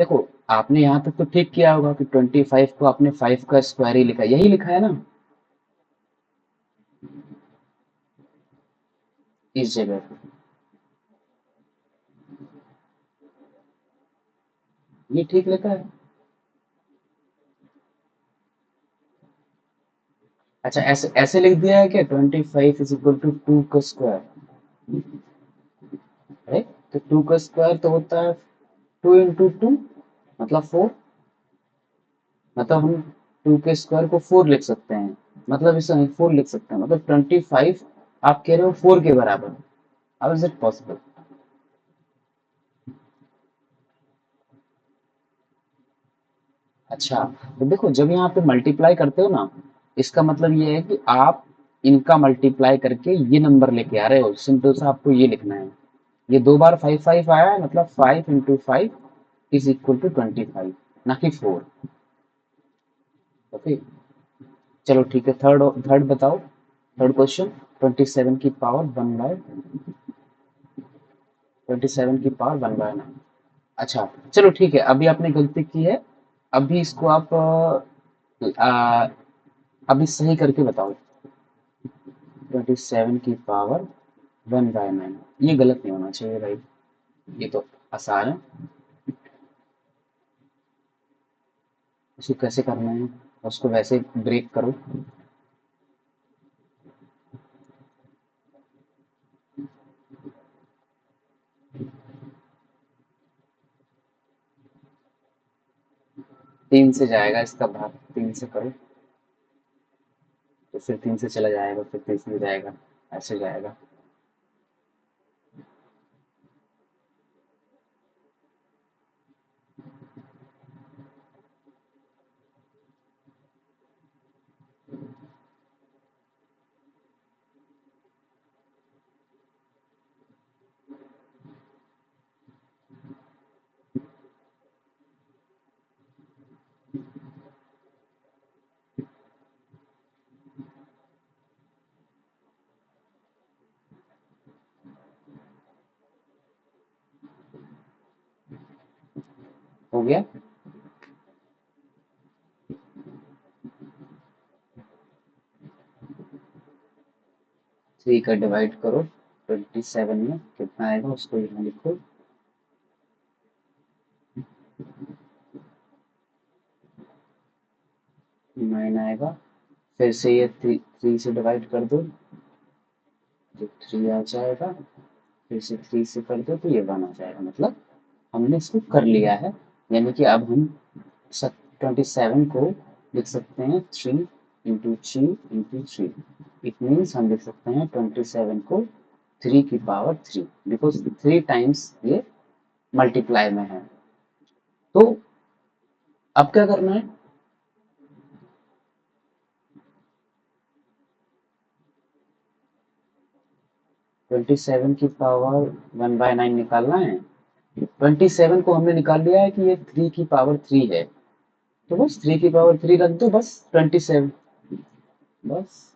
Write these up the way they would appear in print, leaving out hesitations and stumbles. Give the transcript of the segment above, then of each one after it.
देखो, आपने यहाँ तक तो ठीक किया होगा कि 25 को आपने 5 का स्क्वायर ही लिखा है, यही लिखा है ना इस जगह पे। ये ठीक लिखा है। अच्छा, ऐसे ऐसे लिख दिया है क्या, 25 इज इक्वल टू 2 का स्क्वायर, राइट? तो 2 का स्क्वायर तो होता है 2 इंटू 2, मतलब 4। मतलब हम 2 के स्क्वायर को 4 लिख सकते हैं, मतलब इसे हम 4 लिख सकते हैं, मतलब 25 आप कह रहे हो 4 के बराबर। How is it possible? अच्छा, तो देखो जब यहाँ पे मल्टीप्लाई करते हो ना, इसका मतलब ये है कि आप इनका मल्टीप्लाई करके ये नंबर लेके आ रहे हो, सिंपल सा आपको ये लिखना है। ये दो बार 5 5 आया है, मतलब 5 इंटू 5 इज इक्वल टू 25, ना कि 4। ओके, चलो ठीक है, थर्ड थर्ड बताओ। थर्ड क्वेश्चन, 27 की पावर 1/9। अच्छा, चलो ठीक है, अभी आपने गलती की है। अभी इसको आप अभी सही करके बताओ। 27 की पावर 1/9, ये गलत नहीं होना चाहिए भाई, ये तो आसान है। इसको कैसे करना है, उसको वैसे ब्रेक करो। 3 से जाएगा इसका भाग, 3 से करो, तो फिर 3 से चला जाएगा, फिर 3 से जाएगा, ऐसे जाएगा। हो गया। 3 का डिवाइड करो 27 में, कितना आएगा उसको यहाँ लिखो। 9 आएगा। फिर से ये 3 से डिवाइड कर दो, तो 3 आ जाएगा। फिर से 3 से कर दो तो ये 1 आ जाएगा, मतलब हमने इसको कर लिया है। यानी कि अब हम 27 को लिख सकते हैं 3 इंटू 3 इट मीन्स हम लिख सकते हैं 27 को 3 की पावर 3, बिकॉज 3 टाइम्स ये मल्टीप्लाई में है। तो अब क्या करना है? 27 की पावर 1/9 निकालना है। 27 को हमने निकाल लिया है कि ये 3 की पावर 3 है, तो बस 3 की पावर 3 रख दो, बस 27, बस।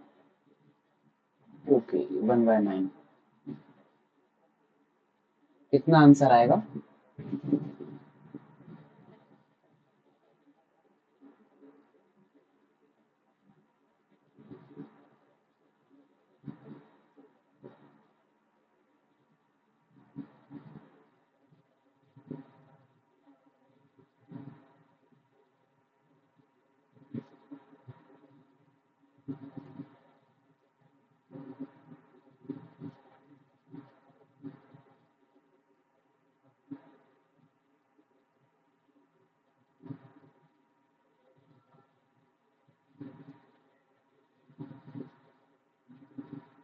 ओके, 1/9, कितना आंसर आएगा?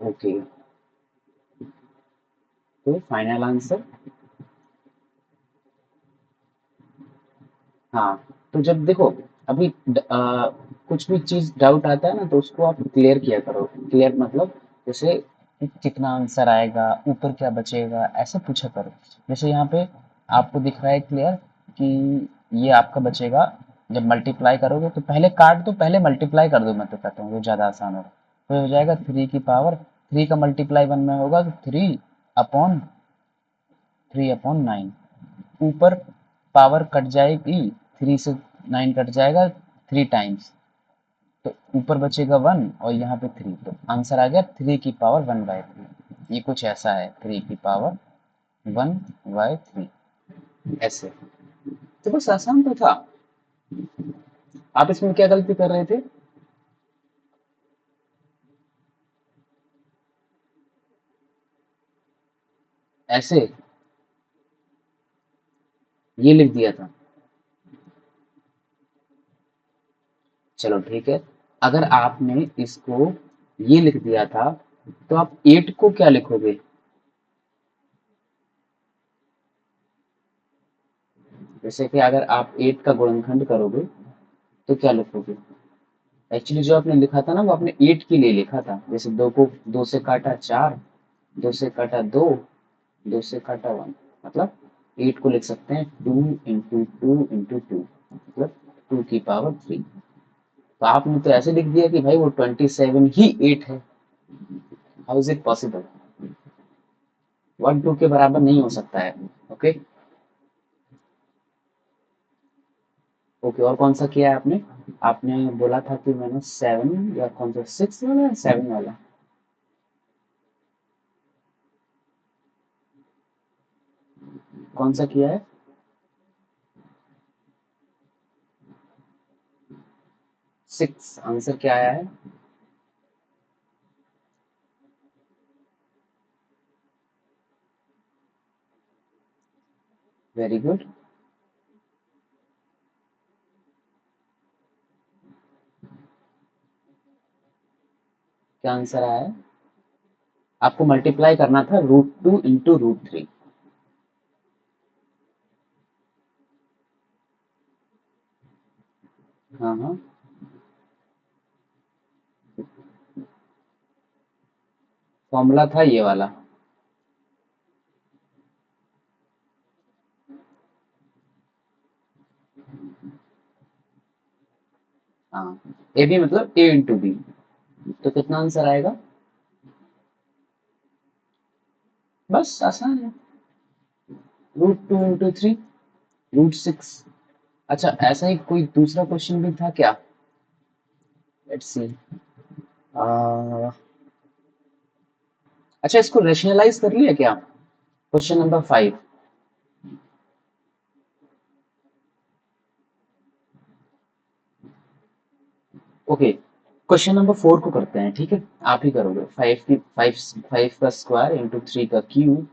ओके, तो फाइनल आंसर। हाँ, तो जब देखो, अभी कुछ भी चीज डाउट आता है ना, तो उसको आप क्लियर किया करो। क्लियर मतलब जैसे कि कितना आंसर आएगा, ऊपर क्या बचेगा, ऐसे पूछा करो। जैसे यहाँ पे आपको दिख रहा है क्लियर कि ये आपका बचेगा, जब मल्टीप्लाई करोगे तो पहले काट दो, पहले मल्टीप्लाई कर दो, मैं तो कहता हूँ वो ज़्यादा आसान होगा। तो हो जाएगा 3 का मल्टीप्लाई 1 में होगा तो 3/9, ऊपर पावर कट जाएगी, 3 से 9 कट जाएगा 3 टाइम्स, तो ऊपर बचेगा 1 और यहाँ पे 3, तो आंसर आ गया 3 की पावर 1/3। ये कुछ ऐसा है, 3 की पावर 1/3 ऐसे। तो बस आसान तो था। आप इसमें क्या गलती कर रहे थे? ऐसे ये लिख दिया था। चलो ठीक है, अगर आपने इसको ये लिख दिया था तो आप 8 को क्या लिखोगे? जैसे कि अगर आप 8 का गुणनखंड करोगे तो क्या लिखोगे? एक्चुअली जो आपने लिखा था ना वो आपने 8 के लिए लिखा था। जैसे 2 को 2 से काटा 4, 2 से काटा 2, 2 से काटा 1, मतलब 8 को लिख सकते हैं 2 इंटू 2 इंटू 2, मतलब 2 की पावर 3। तो आपने तो ऐसे लिख दिया कि भाई वो 27 ही 8 है। How is it possible? 1 2 के बराबर नहीं हो सकता है। ओके। ओके, और कौन सा किया है आपने? आपने बोला था कि मैंने 7 या कौन सा 6 वाला या 7 वाला? कौन सा किया है? 6 आंसर क्या आया है? Very good. क्या आंसर आया है? आपको मल्टीप्लाई करना था √2 इंटू √3। हाँ हाँ। फॉर्मूला था ये वाला। हाँ, ए बी मतलब ए इंटू बी। तो कितना आंसर आएगा? बस आसान है, √2 इंटू 3, √6। अच्छा, ऐसा ही कोई दूसरा क्वेश्चन भी था क्या? Let's see. अच्छा, इसको रेशनलाइज कर लिया क्या? Question number 5। Okay, question number 4 को करते हैं, ठीक है? आप ही करोगे। 5 का स्क्वायर इंटू 3 का क्यूब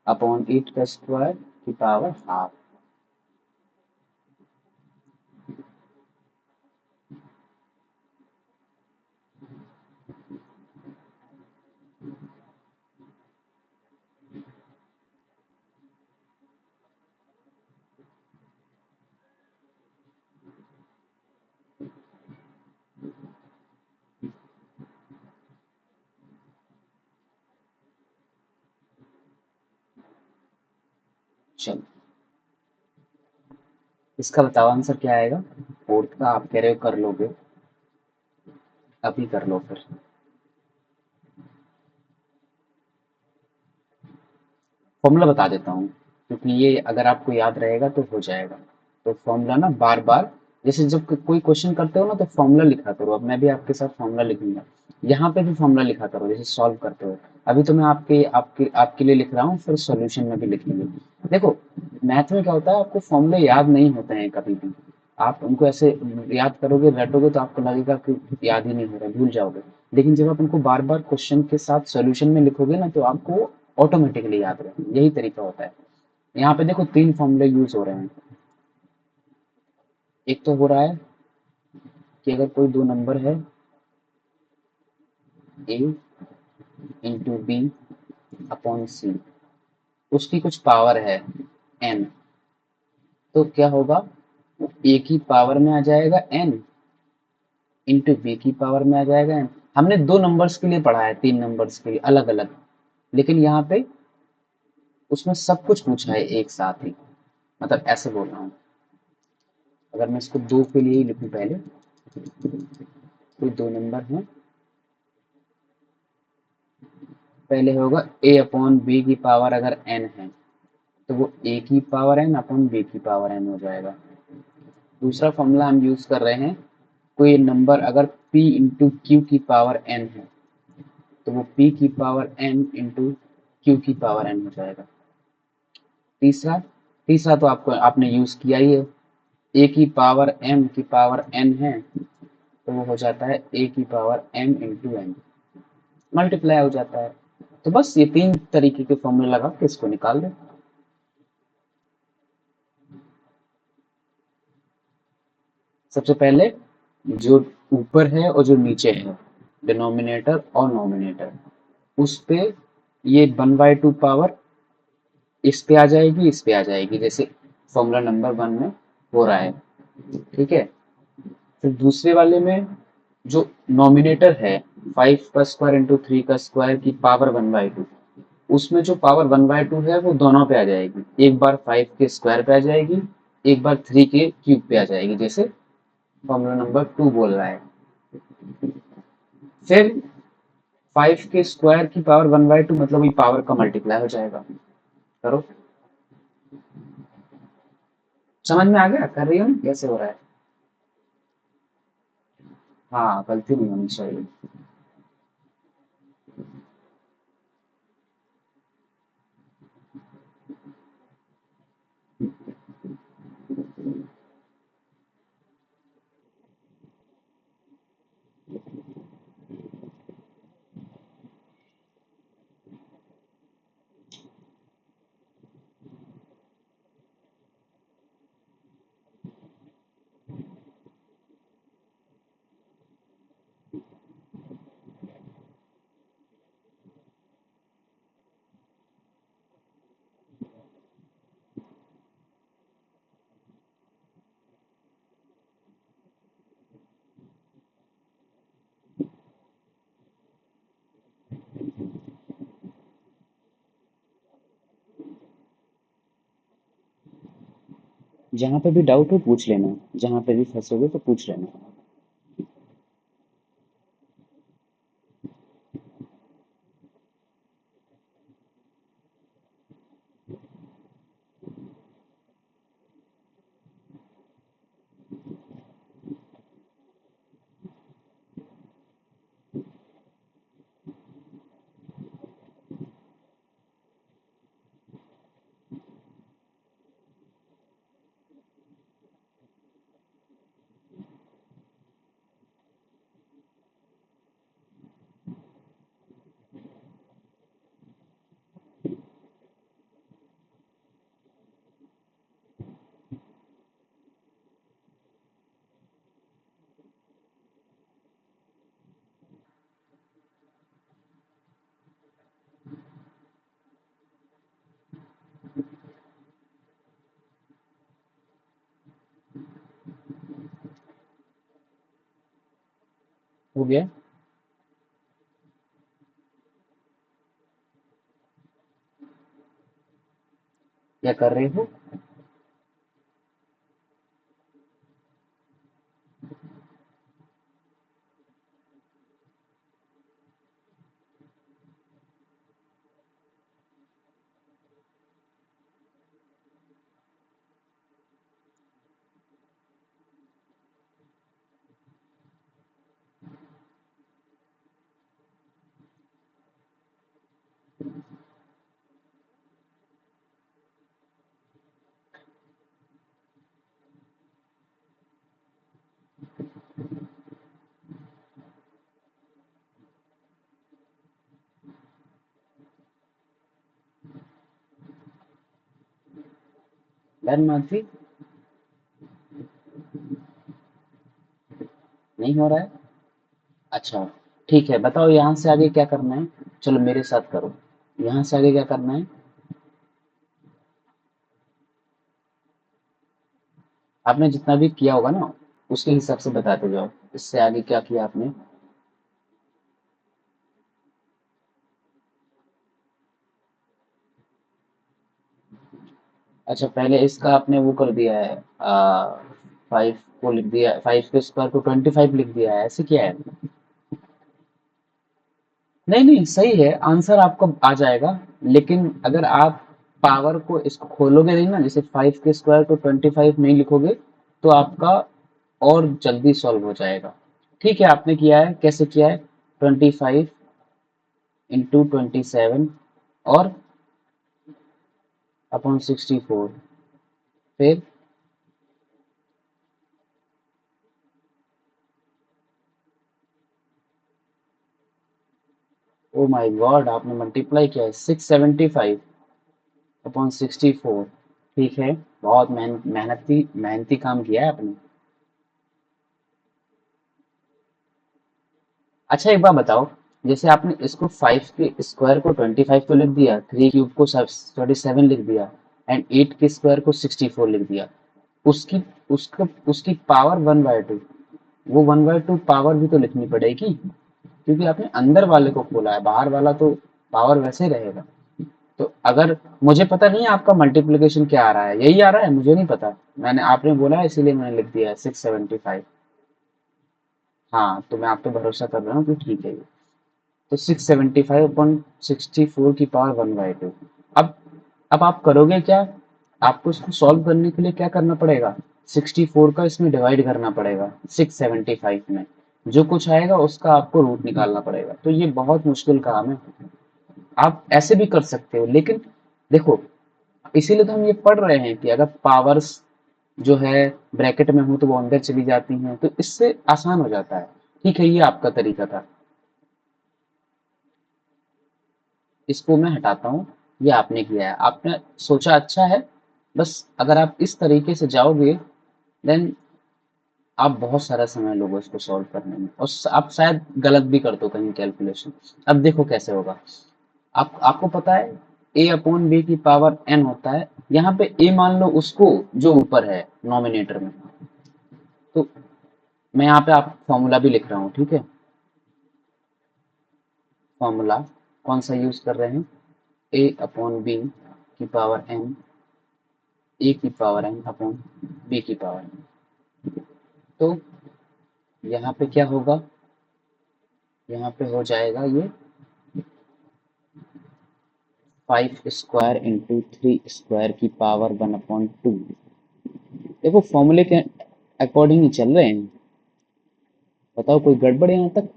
अपॉन 8 का स्क्वायर की पावर हाफ। चलो, इसका बताओ आंसर क्या आएगा? 4 का आप कह रहे हो कर लोगे, अभी कर लो फिर। फॉर्मूला बता देता हूँ, क्योंकि ये अगर आपको याद रहेगा तो हो जाएगा। तो फॉर्मूला ना बार बार, जैसे जब कोई क्वेश्चन करते हो ना तो फॉर्मूला लिखा करो। अब मैं भी आपके साथ फॉर्मूला लिखूंगा, यहाँ पे भी फॉर्मूला लिखा करो जैसे सॉल्व करते हो। अभी तो मैं आपके आपके आपके लिए लिख रहा हूँ, फिर सॉल्यूशन में भी लिखेंगे। देखो, मैथ में क्या होता है, आपको फॉर्मूले याद नहीं होते हैं कभी भी। आप उनको ऐसे याद करोगे, रटोगे, तो आपको लगेगा कि याद ही नहीं हो रहा, भूल जाओगे। लेकिन जब आप उनको बार बार क्वेश्चन के साथ सॉल्यूशन में लिखोगे ना तो आपको ऑटोमेटिकली याद रहेगा। यही तरीका होता है। यहाँ पे देखो 3 फॉर्मूले यूज हो रहे हैं। एक तो हो रहा है कि अगर कोई दो नंबर है, ए इंटू बी अपॉन सी, उसकी कुछ पावर है एन, तो क्या होगा? वो ए की पावर में आ जाएगा एन, इंटू बी की पावर में आ जाएगा एन। हमने दो नंबर्स के लिए पढ़ा है, 3 नंबर्स के लिए अलग अलग, लेकिन यहाँ पे उसमें सब कुछ पूछा है एक साथ ही। मतलब ऐसे बोल रहा हूँ, अगर मैं इसको 2 के लिए ही लिखूं पहले, कोई दो नंबर है, पहले होगा ए अपॉन बी की पावर अगर एन है, तो वो ए की पावर एन अपॉन बी की पावर एन हो जाएगा। दूसरा फॉर्मूला हम यूज कर रहे हैं, कोई नंबर अगर p इंटू क्यू की पावर n है तो वो p की पावर n इंटू क्यू की पावर n हो जाएगा। तीसरा तीसरा तो आपको आपने यूज किया ही है, a की पावर m की पावर n है तो वो हो जाता है a की power m into n, multiply हो जाता है। तो बस ये तीन तरीके के फॉर्मूले लगा के इसको निकाल दो। सबसे पहले जो ऊपर है और जो नीचे है, डिनोमिनेटर और नोमिनेटर, उस पे ये 1/2 पावर इस पे आ जाएगी, इस पे आ जाएगी, जैसे फॉर्मूला नंबर 1 में हो रहा है। ठीक है। फिर दूसरे वाले में जो नोमिनेटर है 5 का स्क्वायर इंटू 3 का स्क्वायर की पावर 1/2, उसमें जो पावर 1/2 है वो दोनों पे आ जाएगी, एक बार 5 के स्क्वायर पे आ जाएगी, एक बार 3 के क्यूब पे आ जाएगी, जैसे फॉर्मूला नंबर 2 बोल रहा है। फिर 5 के स्क्वायर की पावर 1/2 मतलब ये पावर का मल्टीप्लाई हो जाएगा। करो, समझ में आ गया? कर रही हो ना कैसे हो रहा है? हाँ, गलती नहीं होनी चाहिए। जहाँ पे भी डाउट हो पूछ लेना, जहाँ पे भी फंसोगे तो पूछ लेना। हो गया? क्या कर रहे हो? डन मानसी? नहीं हो रहा है? अच्छा, ठीक है, बताओ यहाँ से आगे क्या करना है। चलो मेरे साथ करो, यहाँ से आगे क्या करना है। आपने जितना भी किया होगा ना उसके हिसाब से बताते जाओ, इससे आगे क्या किया आपने। अच्छा, पहले इसका आपने वो कर दिया है, 5 को लिख दिया, 5 के स्क्वायर को 25 लिख दिया है, ऐसे किया है? नहीं नहीं, सही है, आंसर आपको आ जाएगा। लेकिन अगर आप पावर को इसको खोलोगे नहीं ना, जैसे 5 के स्क्वायर को 25 नहीं लिखोगे तो आपका और जल्दी सॉल्व हो जाएगा। ठीक है, आपने किया है, कैसे किया है? 25 इंटू 27 और अपॉन 64, फिर ओ माय गॉड, आपने मल्टीप्लाई किया है 675 अपॉन 64। ठीक है, बहुत मेहनती मेहनती काम किया है आपने। अच्छा एक बात बताओ, जैसे आपने इसको 5 के स्क्वायर को 25 तो लिख दिया, 3 क्यूब को 37 लिख दिया, एंड 8 के स्क्वायर को 64 लिख दिया, उसकी उसका उसकी पावर 1/2, वो 1/2 पावर भी तो लिखनी पड़ेगी, क्योंकि आपने अंदर वाले को खोला है, बाहर वाला तो पावर वैसे ही रहेगा। तो अगर मुझे पता नहीं है आपका मल्टीप्लिकेशन क्या आ रहा है, यही आ रहा है, मुझे नहीं पता, मैंने आपने बोला है इसीलिए मैंने लिख दिया है 675। हाँ, तो मैं आप पे भरोसा कर रहा हूँ कि ठीक है ये। तो 675/64 की पावर 1/2। अब अब आप करोगे क्या? आपको इसको सॉल्व करने के लिए क्या करना पड़ेगा? 64 का इसमें डिवाइड करना पड़ेगा 675 में, जो कुछ आएगा उसका आपको रूट निकालना पड़ेगा। तो ये बहुत मुश्किल काम है। आप ऐसे भी कर सकते हो, लेकिन देखो, इसीलिए तो हम ये पढ़ रहे हैं कि अगर पावर्स जो है ब्रैकेट में हो तो वो अंदर चली जाती हैं, तो इससे आसान हो जाता है। ठीक है, ये आपका तरीका था, इसको मैं हटाता हूँ। ये आपने किया है, आपने सोचा अच्छा है। बस अगर आप इस तरीके से जाओगे, देन आप बहुत सारा समय लोगे इसको सॉल्व करने में, और आप शायद गलत भी कर दो कहीं कैलकुलेशन। अब देखो कैसे होगा। आपको पता है ए अपॉन बी की पावर एन होता है। यहाँ पे ए मान लो उसको जो ऊपर है नॉमिनेटर में। तो मैं यहाँ पे आप फॉर्मूला भी लिख रहा हूँ, ठीक है? फॉर्मूला कौन सा यूज कर रहे हैं? ए अपॉन बी की पावर एन, ए की पावर एन अपॉन बी की पावर एन। तो यहाँ पे क्या होगा? यहाँ पे हो जाएगा ये 5 स्क्वायर इंटू 3 स्क्वायर की पावर 1/2। देखो फॉर्मूले के अकॉर्डिंग ही चल रहे हैं। बताओ कोई गड़बड़ है यहाँ तक?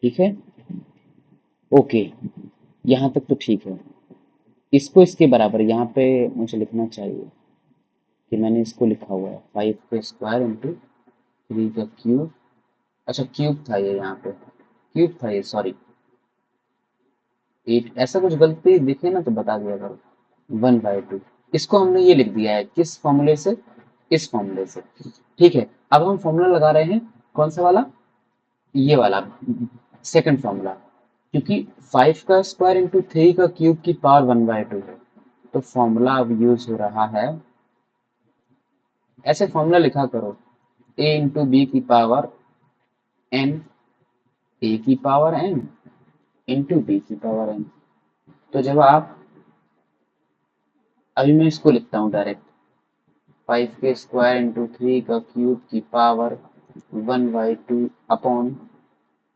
ठीक है, ओके, यहाँ तक तो ठीक है। इसको इसके बराबर यहाँ पे मुझे लिखना चाहिए कि मैंने इसको लिखा हुआ है 5 का स्क्वायर इंटू 3 का क्यूब। अच्छा क्यूब था ये, यहाँ पे क्यूब था ये, सॉरी। 8 ऐसा कुछ गलती दिखे ना तो बता दिया करो। 1/2, इसको हमने ये लिख दिया है किस फॉर्मूले से? इस फॉर्मूले से। ठीक है, अब हम फॉर्मूला लगा रहे हैं कौन सा वाला? ये वाला, सेकंड फॉर्मूला। क्योंकि 5 का स्क्वायर इंटू 3 का क्यूब की पावर 1/2 है, तो फॉर्मूला अब यूज हो रहा है, ऐसे फॉर्मूला लिखा करो, ए इंटू बी की पावर एन, ए की पावर एन इंटू बी की पावर एन। तो जब आप, अभी मैं इसको लिखता हूँ डायरेक्ट, 5 के स्क्वायर इंटू 3 का क्यूब की पावर 1/2 अपॉन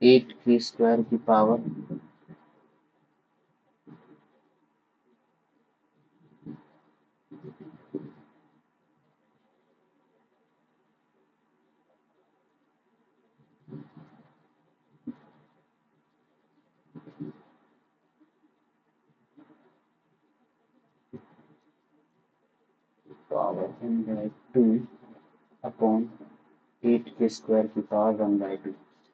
8 की स्क्वायर की पावर, पावर 1/2 अपॉन 8 के स्क्वायर की पावर 1/2।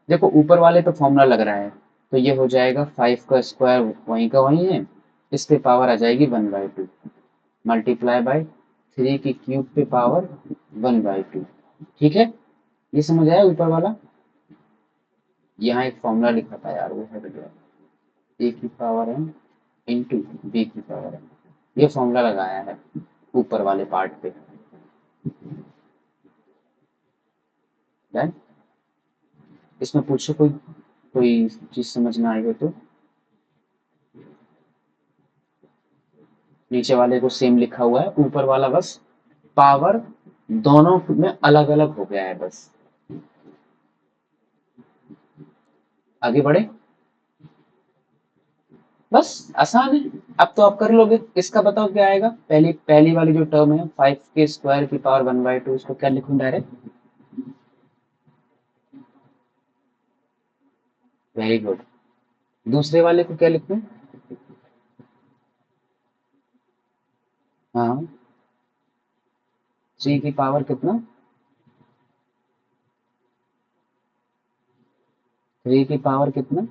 देखो ऊपर वाले पे फॉर्मूला लग रहा है, तो ये हो जाएगा 5 का स्क्वायर वहीं का वहीं है, इस पे पावर आ जाएगी 1/2, मल्टीप्लाई बाय 3 की क्यूब पे पावर 1/2। ठीक है, ये समझ आया ऊपर वाला? यहाँ एक फॉर्मूला लिखा था यार, वो हट गया। ए की पावर एन इंटू बी की पावर एन, ये फॉर्मूला लगाया है ऊपर वाले पार्ट पे। डन? इसमें पूछो कोई कोई चीज समझ में आएगी तो। नीचे वाले को सेम लिखा हुआ है, ऊपर वाला बस पावर दोनों में अलग अलग हो गया है बस। आगे बढ़े। बस आसान है। अब तो आप कर लोगे। इसका बताओ क्या आएगा। पहली पहली वाली जो टर्म है 5 के स्क्वायर की पावर 1/2, उसको क्या लिखूं डायरेक्ट। Very good. दूसरे वाले को क्या लिखूं। हाँ। 3 की पावर कितना। 3 की पावर कितना।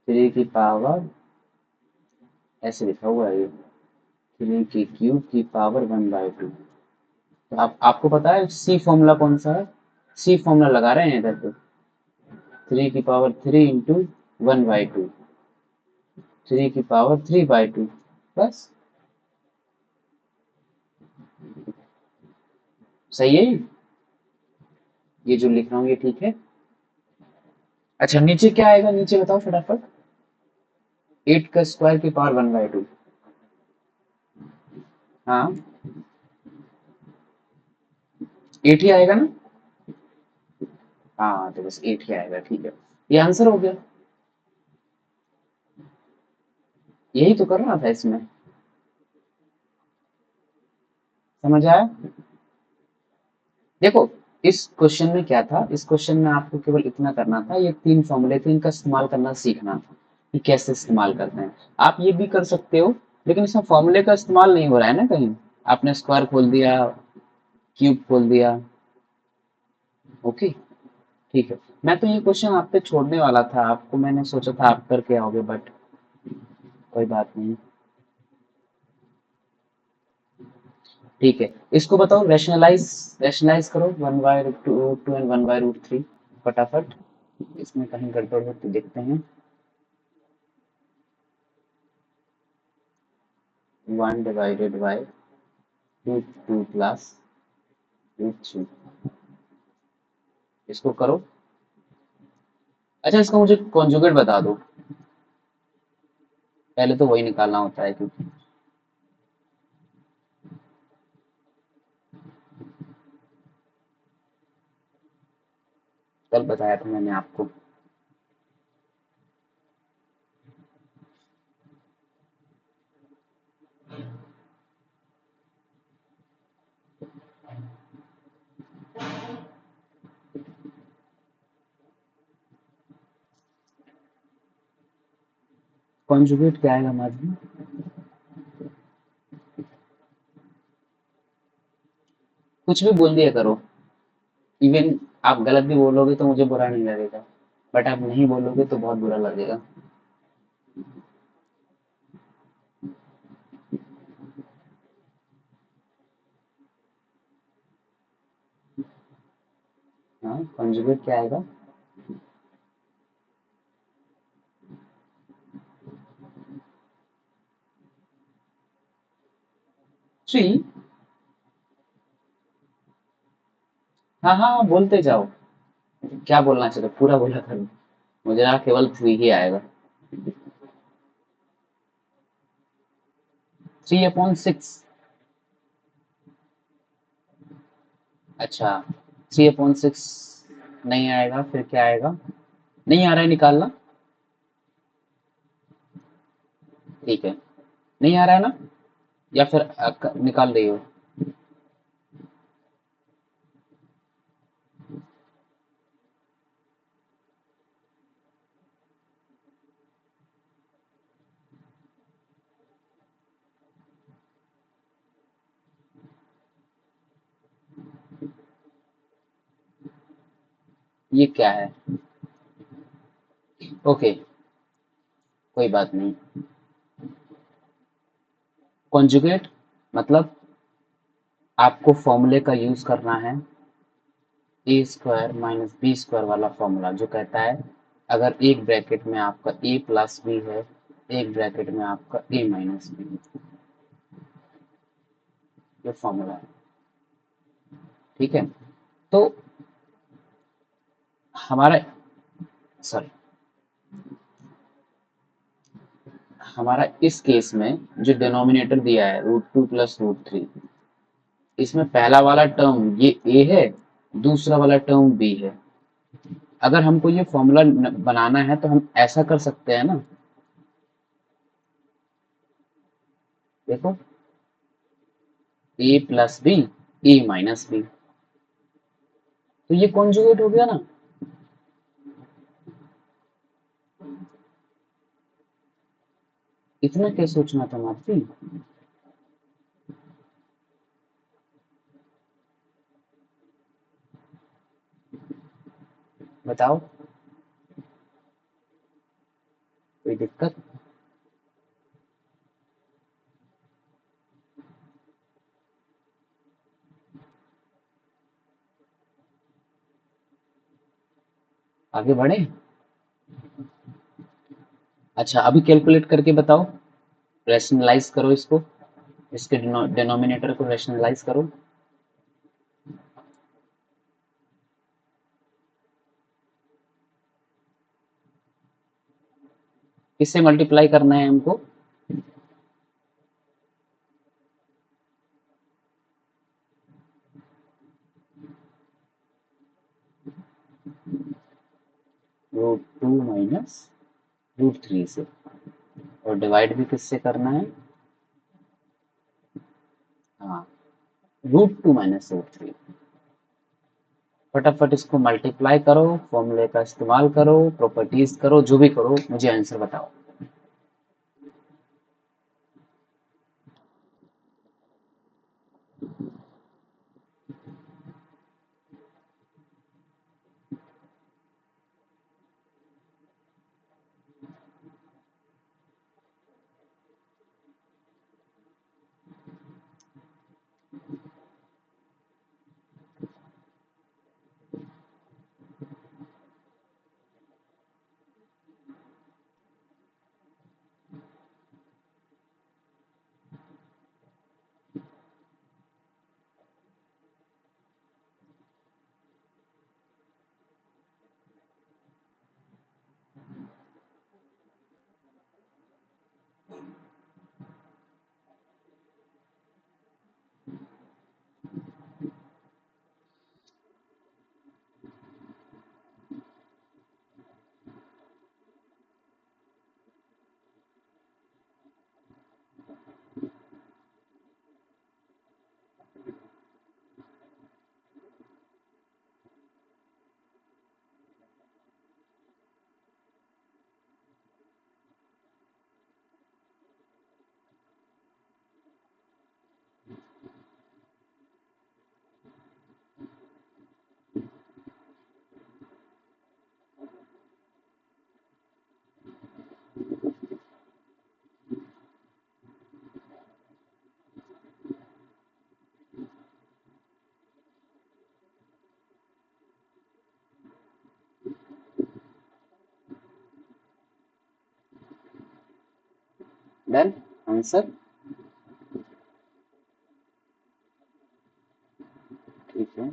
3 की पावर ऐसे लिखा हुआ है ये। 3 की क्यूब की पावर 1/2। तो आप आपको पता है सी फॉर्मूला कौन सा है। सी फॉर्मूला लगा रहे हैं इधर पे। 3 की पावर 3 इंटू 1/2। 3 की पावर 3/2। बस। सही है ये जो लिख रहा हूँ ये ठीक है। अच्छा नीचे क्या आएगा नीचे बताओ फटाफट। 8 के स्क्वायर की पावर 1/2। हाँ। 8 ही आएगा ना। हाँ तो बस 8 ही आएगा ठीक है। ये आंसर हो गया। यही तो कर रहा था इसमें। समझ आया। देखो इस क्वेश्चन में क्या था। इस क्वेश्चन में आपको केवल इतना करना था। ये 3 फॉर्मूले थे इनका इस्तेमाल करना सीखना था कि कैसे इस्तेमाल करते हैं। आप ये भी कर सकते हो लेकिन इसमें फॉर्मूले का इस्तेमाल नहीं हो रहा है ना कहीं। आपने स्क्वायर खोल दिया क्यूब खोल दिया। ओके ठीक है। मैं तो ये क्वेश्चन आप पे छोड़ने वाला था। आपको मैंने सोचा था आप करके आओगे बट कोई बात नहीं। ठीक है। इसको बताओ रैशनलाइज। रैशनलाइज करो 1/√2 एंड 1/√3 फटाफट। इसमें कहीं गड़बड़ हो तो देखते हैं। 1/√2 प्लस √3। इसको करो। अच्छा इसका मुझे कॉन्जुगेट बता दो। पहले तो वही निकालना होता है क्योंकि कल बताया था मैंने आपको। कॉन्जुगेट क्या आएगा माधवी। कुछ भी बोल दिया करो। इवन आप गलत भी बोलोगे तो मुझे बुरा नहीं लगेगा बट आप नहीं बोलोगे तो बहुत बुरा लगेगा। हाँ कॉन्जुगेट क्या आएगा। 3। हाँ हाँ हाँ, बोलते जाओ। क्या बोलना चाहिए पूरा बोला करो। मुझे ना केवल 3 ही आएगा। 3/6। अच्छा 3/6 नहीं आएगा फिर क्या आएगा। नहीं आ रहा है निकालना। ठीक है। नहीं आ रहा है ना। या फिर निकाल रही हो। ये क्या है। ओके कोई बात नहीं। कॉन्जुगेट मतलब आपको फॉर्मूले का यूज करना है। a² - b² वाला फॉर्मूला जो कहता है अगर एक ब्रैकेट में आपका a+b है एक ब्रैकेट में आपका a-b है। ये फॉर्मूला है। ठीक है। तो हमारा सॉरी हमारा इस केस में जो डिनोमिनेटर दिया है √2 + √3, इसमें पहला वाला टर्म ये ए है, दूसरा वाला टर्म बी है। अगर हमको ये फॉर्मूला बनाना है तो हम ऐसा कर सकते हैं ना, देखो, a + b, a - b, तो ये कॉन्जुगेट हो गया ना। इतना क्या सोचना था माफी। बताओ, कोई दिक्कत? आगे बढ़े? अच्छा, अभी कैलकुलेट करके बताओ, रैशनलाइज करो इसको, इसके डिनोमिनेटर को रैशनलाइज करो। किससे मल्टीप्लाई करना है हमको? √2 - √3 से। और डिवाइड भी किससे करना है? हाँ, √2 - √3। फटाफट इसको मल्टीप्लाई करो, फॉर्मूले का इस्तेमाल करो, प्रॉपर्टीज करो, जो भी करो, मुझे आंसर बताओ। Done answer. ठीक है।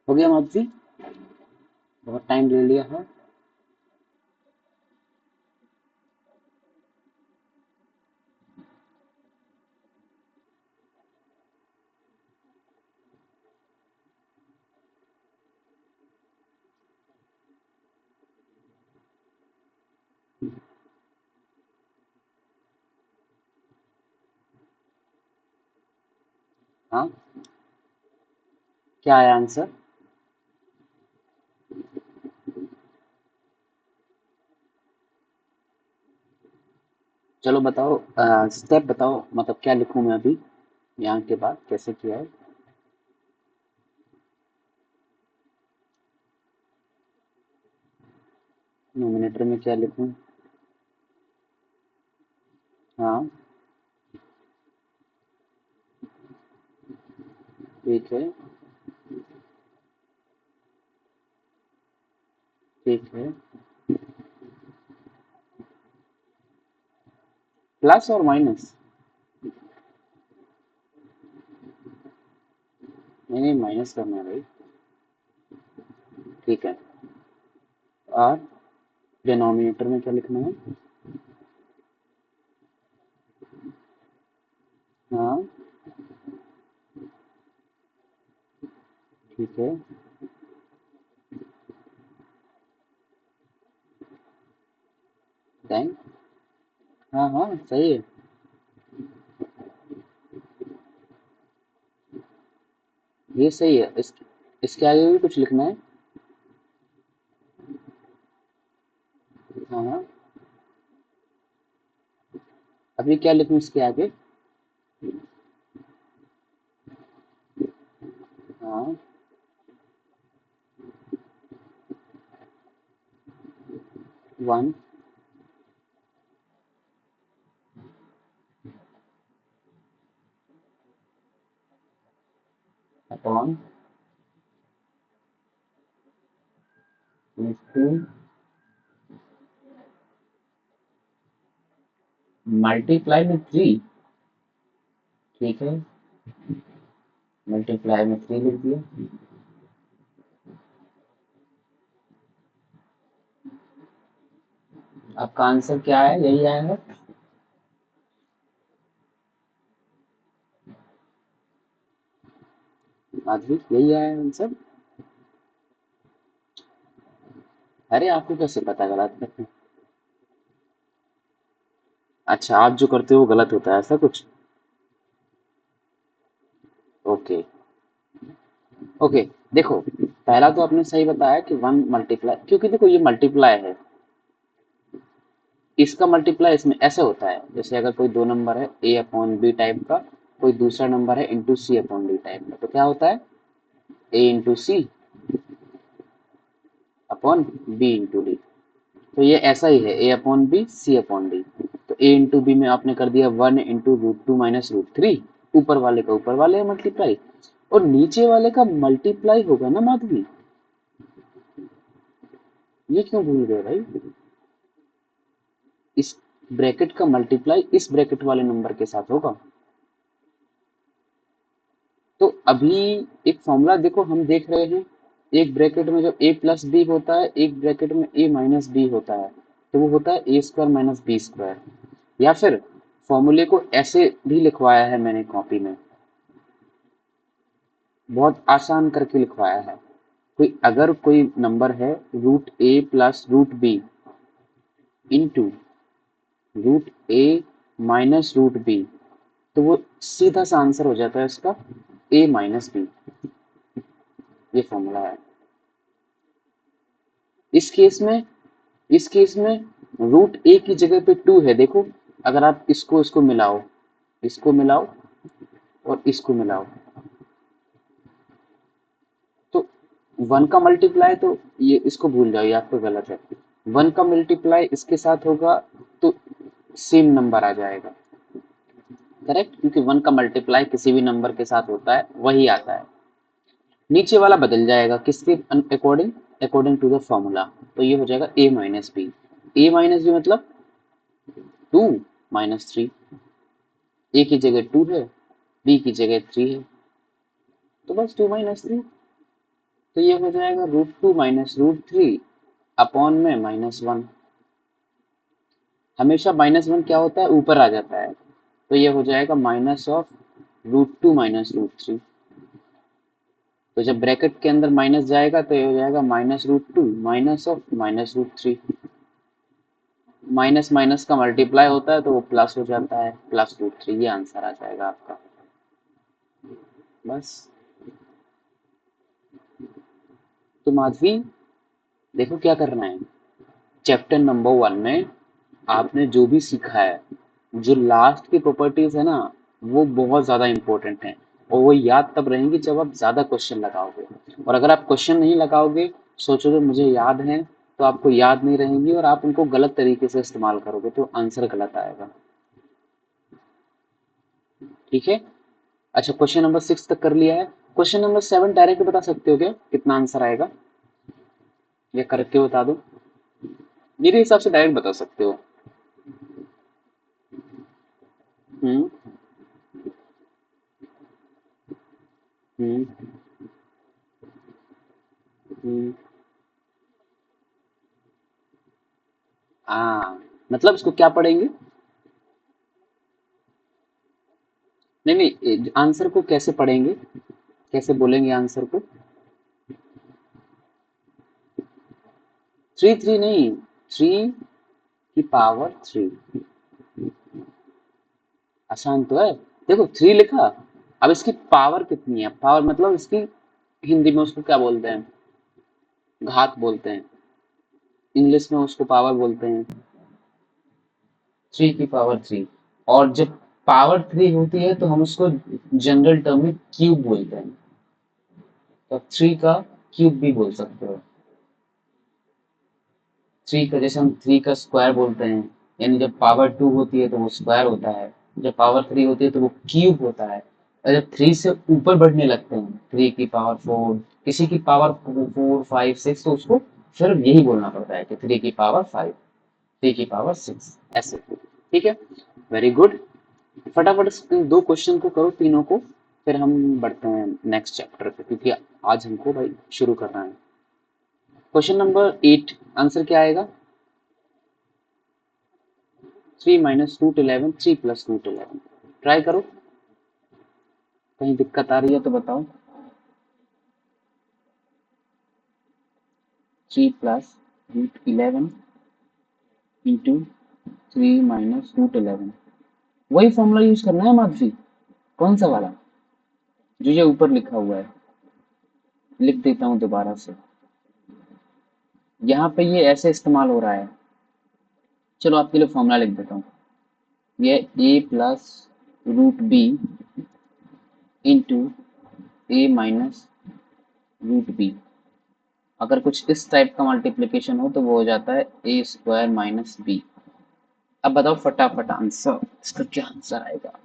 हो गया माधवी? बहुत टाइम ले लिया है। हाँ, क्या आया आंसर? चलो बताओ, स्टेप बताओ, मतलब क्या लिखूं मैं अभी यहाँ के बाद कैसे किया है? नोमिनेटर में क्या लिखूं? हाँ, ठीक है, ठीक है। प्लस और माइनस? नहीं नहीं, माइनस करना है भाई। ठीक है। और डिनोमिनेटर में क्या लिखना है? हाँ, ठीक है। देन? हाँ हाँ, सही है। ये सही है। इसके आगे भी कुछ लिखना है? हाँ हाँ। अभी क्या लिखूं इसके आगे? हाँ, 1 अपॉन टू मल्टीप्लाई में 3। ठीक है, मल्टीप्लाई में 3 लिख दिया। आपका आंसर क्या है? यही आया है? माधवी, यही आया है आंसर? अरे आपको कैसे पता गलत करते? अच्छा, आप जो करते हो वो गलत होता है, ऐसा कुछ? Okay, okay. देखो, पहला तो आपने सही बताया कि 1 मल्टीप्लाई, क्योंकि देखो ये मल्टीप्लाई है। इसका मल्टीप्लाई इसमें ऐसे होता है, जैसे अगर कोई दो नंबर है ए अपॉन बी टाइप का, कोई दूसरा नंबर है into C upon D type का, तो क्या होता है? A into C upon B into D. तो ये ऐसा ही है, A upon B C upon D. तो ए इंटू बी में आपने कर दिया 1 इंटू रूट 2 माइनस रूट 3। ऊपर वाले का ऊपर वाले मल्टीप्लाई, और नीचे वाले का मल्टीप्लाई होगा ना माधवी। ये क्यों भूल गए भाई? इस ब्रैकेट का मल्टीप्लाई इस ब्रैकेट वाले नंबर के साथ होगा। तो अभी एक फॉर्मूला देखो, हम देख रहे हैं, एक ब्रैकेट में जब ए प्लस बी होता है, एक ब्रैकेट में ए माइनस बी होता है, तो वो होता है A square minus B square. या फिर फॉर्मूले को ऐसे भी लिखवाया है मैंने कॉपी में, बहुत आसान करके लिखवाया है। कोई अगर कोई नंबर है root A plus root B into root A minus root B, तो वो सीधा सा आंसर हो जाता है उसका ए माइनस बी। ये फॉर्मूला है। इस केस में इस केस में रूट ए की जगह पे 2 है, देखो। अगर आप इसको इसको मिलाओ, इसको मिलाओ और इसको मिलाओ, तो 1 का मल्टीप्लाई तो ये इसको भूल जाओ, ये आपको गलत है। 1 का मल्टीप्लाई इसके साथ होगा तो सेम नंबर आ जाएगा। करेक्ट, क्योंकि 1 का मल्टीप्लाई किसी भी नंबर के साथ होता है वही आता है। नीचे वाला बदल जाएगा किसके according? According to the formula. तो ये हो जाएगा A minus B. A minus B मतलब 2 - 3। ए की जगह 2 है, बी की जगह 3 है। तो बस 2 - 3, तो ये हो जाएगा √2 - √3 अपॉन में -1। हमेशा -1 क्या होता है, ऊपर आ जाता है, तो ये हो जाएगा -√2 - √3। तो जब ब्रैकेट के अंदर माइनस जाएगा तो ये हो जाएगा -√2 -√3। माइनस माइनस का मल्टीप्लाई होता है तो वो प्लस हो जाता है, +√3। ये आंसर आ जाएगा आपका। बस। तो माधवी, देखो क्या करना है। चैप्टर नंबर 1 में आपने जो भी सीखा है, जो लास्ट की प्रॉपर्टीज है ना, वो बहुत ज्यादा इंपॉर्टेंट है, और वो याद तब रहेंगी जब आप ज्यादा क्वेश्चन लगाओगे। और अगर आप क्वेश्चन नहीं लगाओगे, सोचोगे मुझे याद है, तो आपको याद नहीं रहेंगी और आप उनको गलत तरीके से इस्तेमाल करोगे तो आंसर गलत आएगा। ठीक है। अच्छा, क्वेश्चन नंबर 6 तक कर लिया है। क्वेश्चन नंबर 7 डायरेक्ट बता सकते हो क्या कितना आंसर आएगा, या करके बता दो? मेरे हिसाब से डायरेक्ट बता सकते हो। हम्म। हम्म। हम्म। हाँ, मतलब इसको क्या पढ़ेंगे? नहीं नहीं, आंसर को कैसे पढ़ेंगे, कैसे बोलेंगे आंसर को? 3 3 नहीं, 3 की पावर 3। आसान तो है। देखो 3 लिखा, अब इसकी पावर कितनी है, पावर मतलब इसकी हिंदी में उसको क्या बोलते हैं, घात बोलते हैं, इंग्लिश में उसको पावर बोलते हैं। 3 की पावर 3। और जब पावर 3 होती है तो हम उसको जनरल टर्म में क्यूब बोलते हैं, तो 3 का क्यूब भी बोल सकते हो। 3 का जैसे हम 3 का स्क्वायर बोलते हैं, यानी जब पावर 2 होती है तो वो स्क्वायर होता है, जब पावर 3 होती है तो वो क्यूब होता है। और जब 3 से ऊपर बढ़ने लगते हैं, 3 की पावर 4, किसी की पावर 4 5 6, तो उसको फिर यही बोलना पड़ता है कि 3 की पावर 5, 3 की पावर 6, ऐसे। ठीक है, वेरी गुड। फटाफट इन दो क्वेश्चन को करो, तीनों को, फिर हम बढ़ते हैं नेक्स्ट चैप्टर पे, क्योंकि आज हमको भाई शुरू करना है। क्वेश्चन नंबर 8, आंसर क्या आएगा? 3 - √11, 3 + √11। ट्राई करो, कहीं दिक्कत आ रही है तो बताओ। 3 + √11 इंटू 3 - √11। वही फॉर्मूला यूज करना है माधवी। कौन सा वाला? जो ये ऊपर लिखा हुआ है, लिख देता हूँ दोबारा से। यहाँ पे ये ऐसे इस्तेमाल हो रहा है, चलो आपके लिए फॉर्मूला लिख देता हूँ। ये a + √b into a - √b। अगर कुछ इस टाइप का मल्टीप्लिकेशन हो तो वो हो जाता है a² - b। अब बताओ फटाफट आंसर, इसका क्या आंसर आएगा?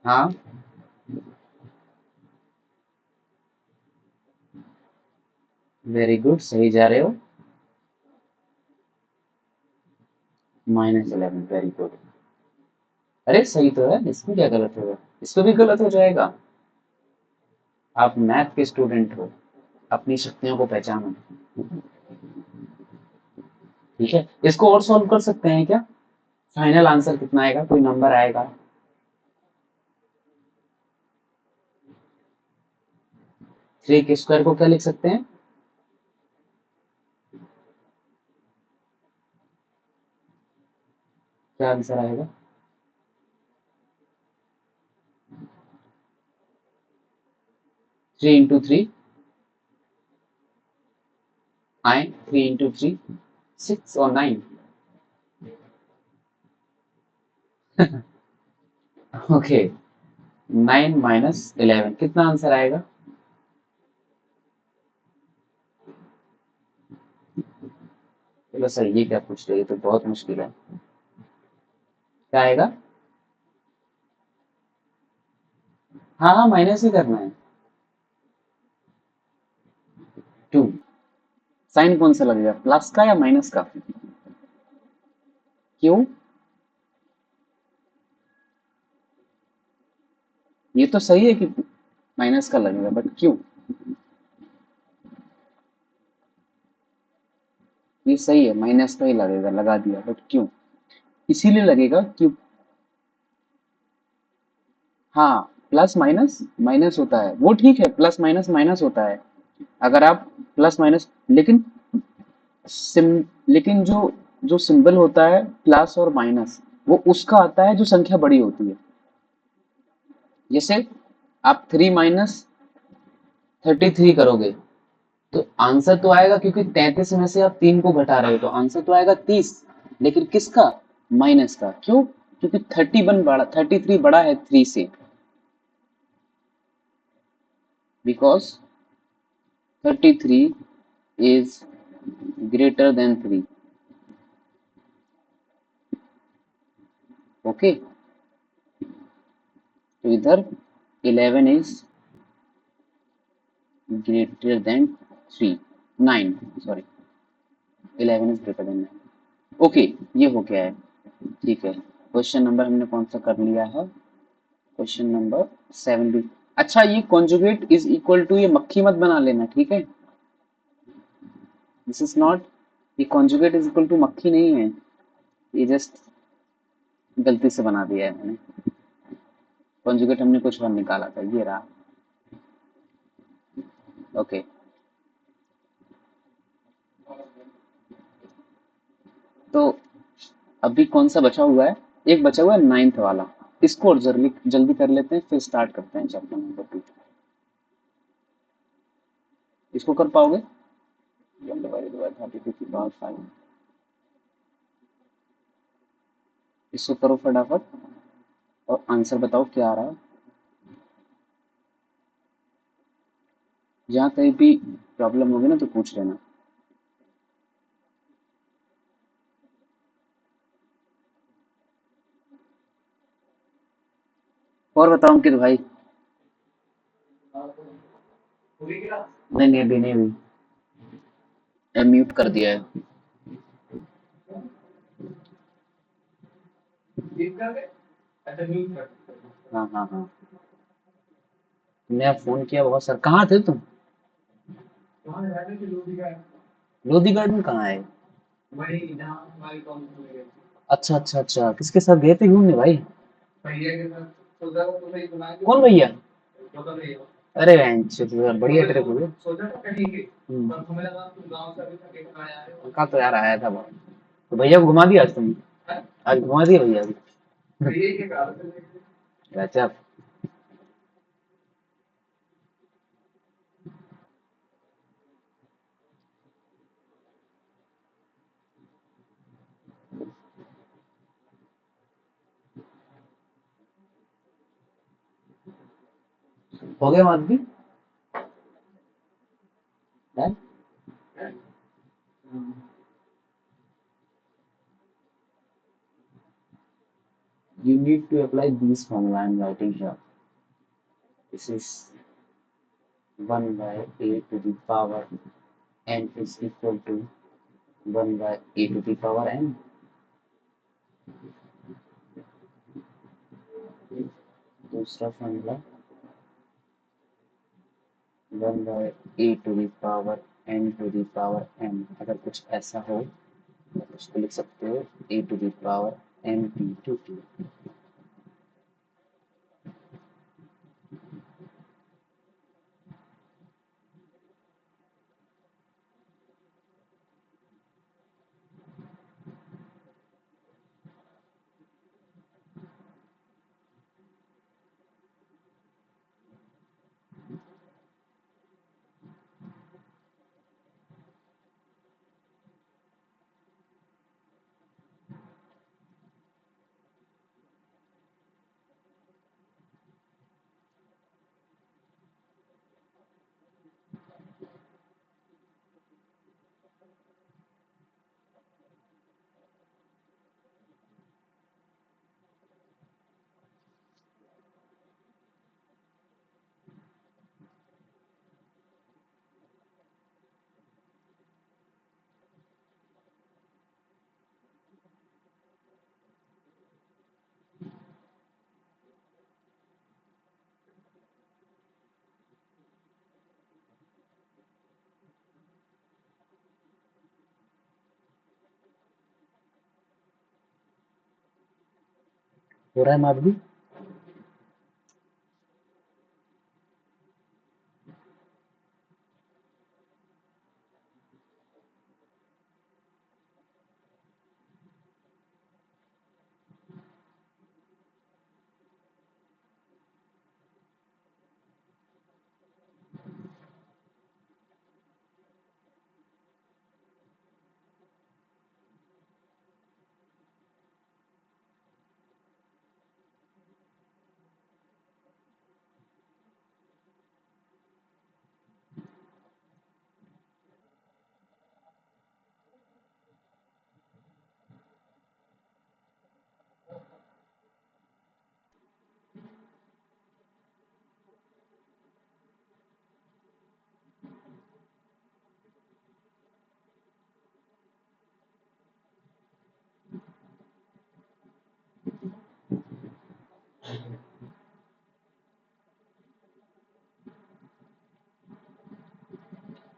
हाँ, वेरी गुड, सही जा रहे हो। -11, वेरी गुड। अरे सही तो है, इसमें क्या गलत होगा? इसमें भी गलत हो जाएगा। आप मैथ के स्टूडेंट हो, अपनी शक्तियों को पहचानो। ठीक है, इसको और सॉल्व कर सकते हैं क्या? फाइनल आंसर कितना आएगा, कोई नंबर आएगा? 3 के स्क्वायर को क्या लिख सकते हैं? क्या आंसर आएगा? थ्री इंटू थ्री आए, थ्री इंटू थ्री सिक्स और nine. Okay, nine minus eleven कितना आंसर आएगा? चलो सर, ये क्या पूछ रहे हैं, ये तो बहुत मुश्किल है। क्या आएगा? हाँ हाँ, माइनस ही करना है। टू। साइन कौन सा लगेगा, प्लस का या माइनस का? क्यों? ये तो सही है कि माइनस का लगेगा, बट क्यों? ये सही है, माइनस का ही लगेगा, लगा दिया, बट क्यों? इसीलिए लगेगा क्यों? हाँ, प्लस माइनस माइनस होता है, वो ठीक है, प्लस माइनस माइनस होता है। अगर आप प्लस माइनस, लेकिन सिम लेकिन जो जो सिंबल होता है प्लस और माइनस, वो उसका आता है जो संख्या बड़ी होती है। जैसे आप थ्री माइनस थर्टी थ्री करोगे तो आंसर तो आएगा, क्योंकि 33 में से आप तीन को घटा रहे हो तो आंसर तो आएगा 30। लेकिन किसका? माइनस का। क्यों? क्योंकि 31 बड़ा, 33 बड़ा है थ्री से। Because 33 is greater than three. Okay, तो इधर 11 is greater than three, nine, sorry, 11 is greater than nine. Okay, ये हो गया है। ठीक है, क्वेश्चन नंबर हमने कौन सा कर लिया है? क्वेश्चन नंबर 7 भी। अच्छा, ये कॉन्जुगेट इज इक्वल टू, ये मक्खी मत बना लेना, ठीक है? दिस इज नॉट, ये कॉन्जुगेट इज इक्वल टू मक्खी नहीं है, ये जस्ट गलती से बना दिया है मैंने। कॉन्जुगेट हमने कुछ और निकाला था, ये रहा। ओके, तो अभी कौन सा बचा हुआ है? एक बचा हुआ है नाइन्थ वाला। इसको और जल्दी जल्दी कर लेते हैं, फिर स्टार्ट करते हैं चैप्टर नंबर 2। इसको कर पाओगे? 1/32 इसको करो फटाफट, और आंसर बताओ क्या आ रहा है। जहाँ कहीं भी प्रॉब्लम होगी ना तो पूछ लेना। और बताओ अंकित भाई। नहीं नहीं, अभी नहीं हुई, म्यूट कर दिया है। हाँ हाँ हाँ, मैं फोन किया बहुत सर, कहाँ थे तुम? लोधी गार्डन कहाँ है? अच्छा अच्छा अच्छा, किसके साथ गए थे घूमने भाई? कौन भैया? अरे बढ़िया ट्रिप हुई। कहाँ तो यार आया था बहुत। तो भैया को घुमा दिया आज तुम? आज घुमा दिया भैया को? गजब। हो गया बात भी है? You need to apply these formula I'm writing here. This is 1 by a to the power n is equal to 1 by a to the power n. दूसरा formula 1 by a to the power n to the power n। अगर कुछ ऐसा हो तो उसको लिख सकते हो a to the power n into 2। हो रहा है माफ भी।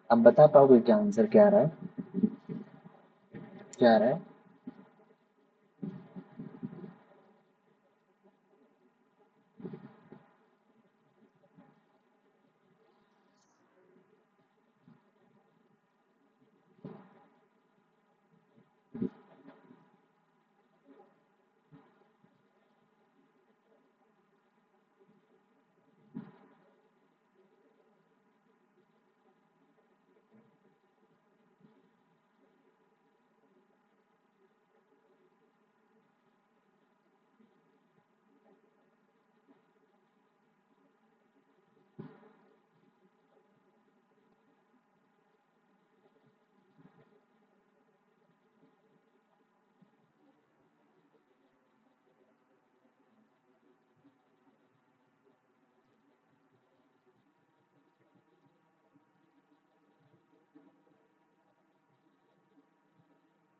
अब बता पाओगे क्या आंसर क्या आ रहा है? क्या आ रहा है?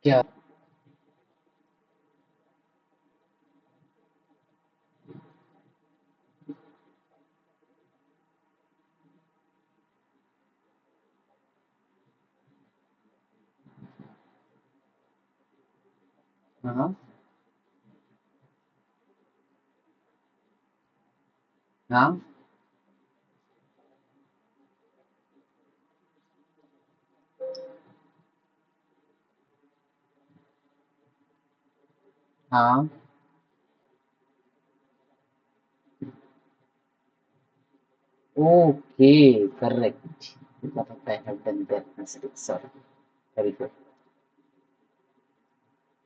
क्या? हाँ, हाँ, हाँ। Okay, correct. मतलब I have done that mistake, sorry. Very good.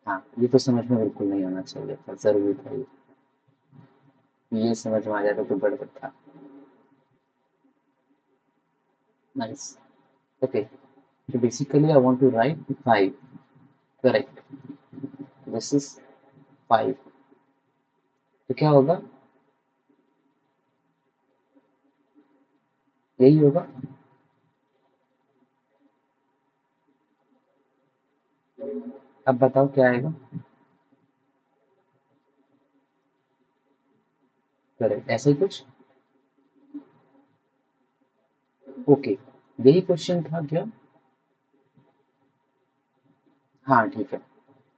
हाँ, ये तो समझ में बिल्कुल नहीं आना चाहिए था, जरूरी था ये समझ में आ जाता तो गड़बड़ था। Nice. Okay, so basically I want to write 5. Correct. This is 5. तो क्या होगा? यही होगा। अब बताओ क्या आएगा? करेक्ट, ऐसे ही कुछ। ओके, यही क्वेश्चन था क्या? हाँ ठीक है।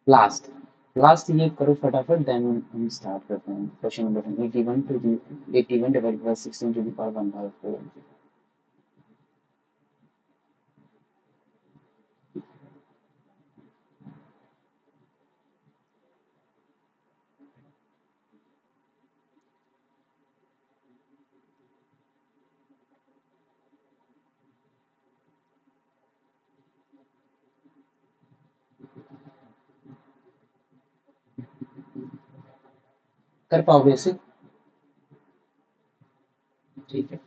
लास्ट, लास्ट ये करो फटाफट, देन हम स्टार्ट करते हैं question number 81 to the 81 divide by 16 to the power 1/4। कर पाओगे इसे? ठीक है।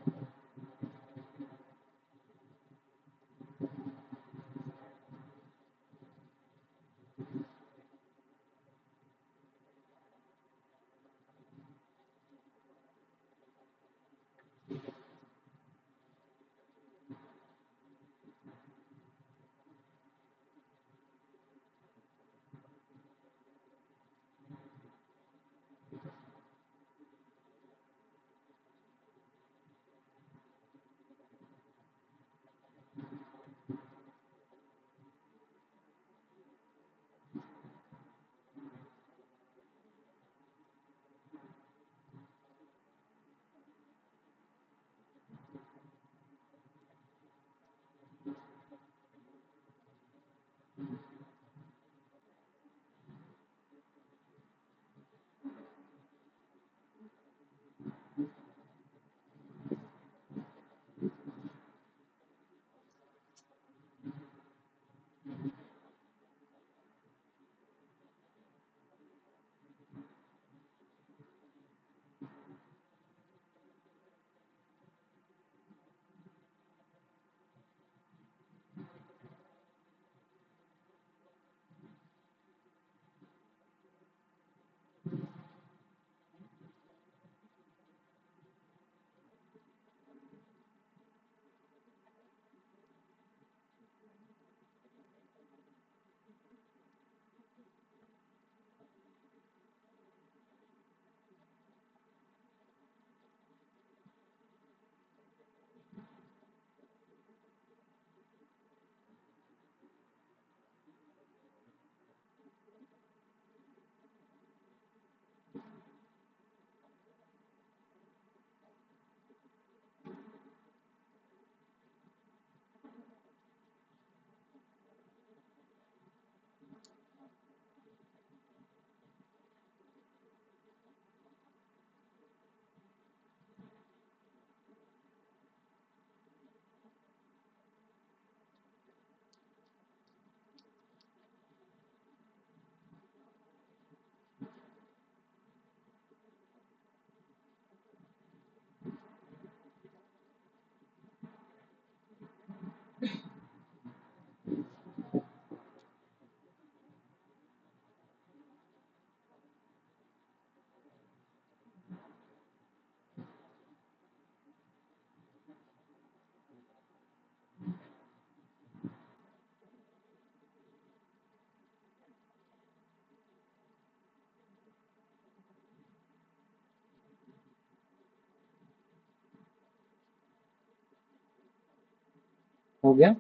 हो गया।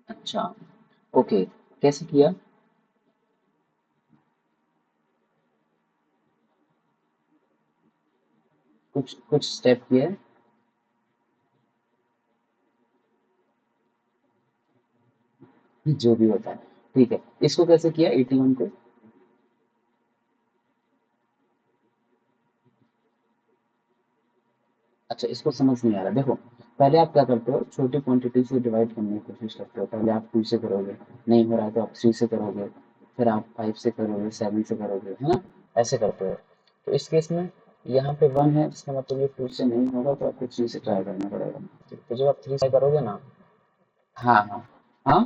अच्छा, ओके, कैसे किया? कुछ कुछ स्टेप किया है? जो भी होता है, ठीक है। इसको कैसे किया 81 को? अच्छा, इसको समझ नहीं आ रहा। देखो, पहले आप क्या करते हो, छोटी क्वांटिटी से डिवाइड करने की कोशिश करते हो। पहले आप 2 से करोगे, नहीं हो रहा है तो आप 3 से करोगे, फिर आप 5 से करोगे, 7 से करोगे, है ना? ऐसे करते हो। तो इस केस में यहाँ पे 1 है, इसका मतलब ये 2 से नहीं होगा, तो आपको 3 से ट्राई करना पड़ेगा। तो जब आप 3 से करोगे ना, हाँ हाँ हाँ,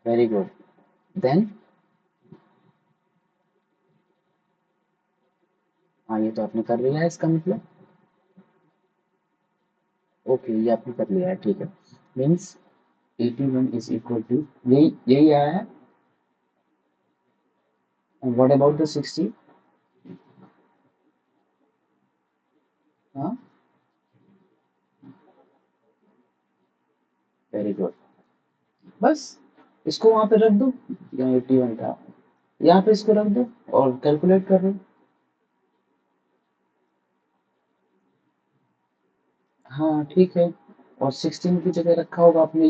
वेरी गुड। देन, हाँ, ये तो आपने कर लिया है, इसका मतलब। ओके, ये आपने कर लिया है, ठीक है। मीन्स 81 इज इक्वल टू, यही यही आया है। What about the 60? हाँ, वेरी गुड। बस इसको वहां पे रख दो, यहाँ 81 था, यहाँ पे इसको रख दो और कैलकुलेट कर लो। हाँ, ठीक है। और 16 की जगह रखा होगा आपने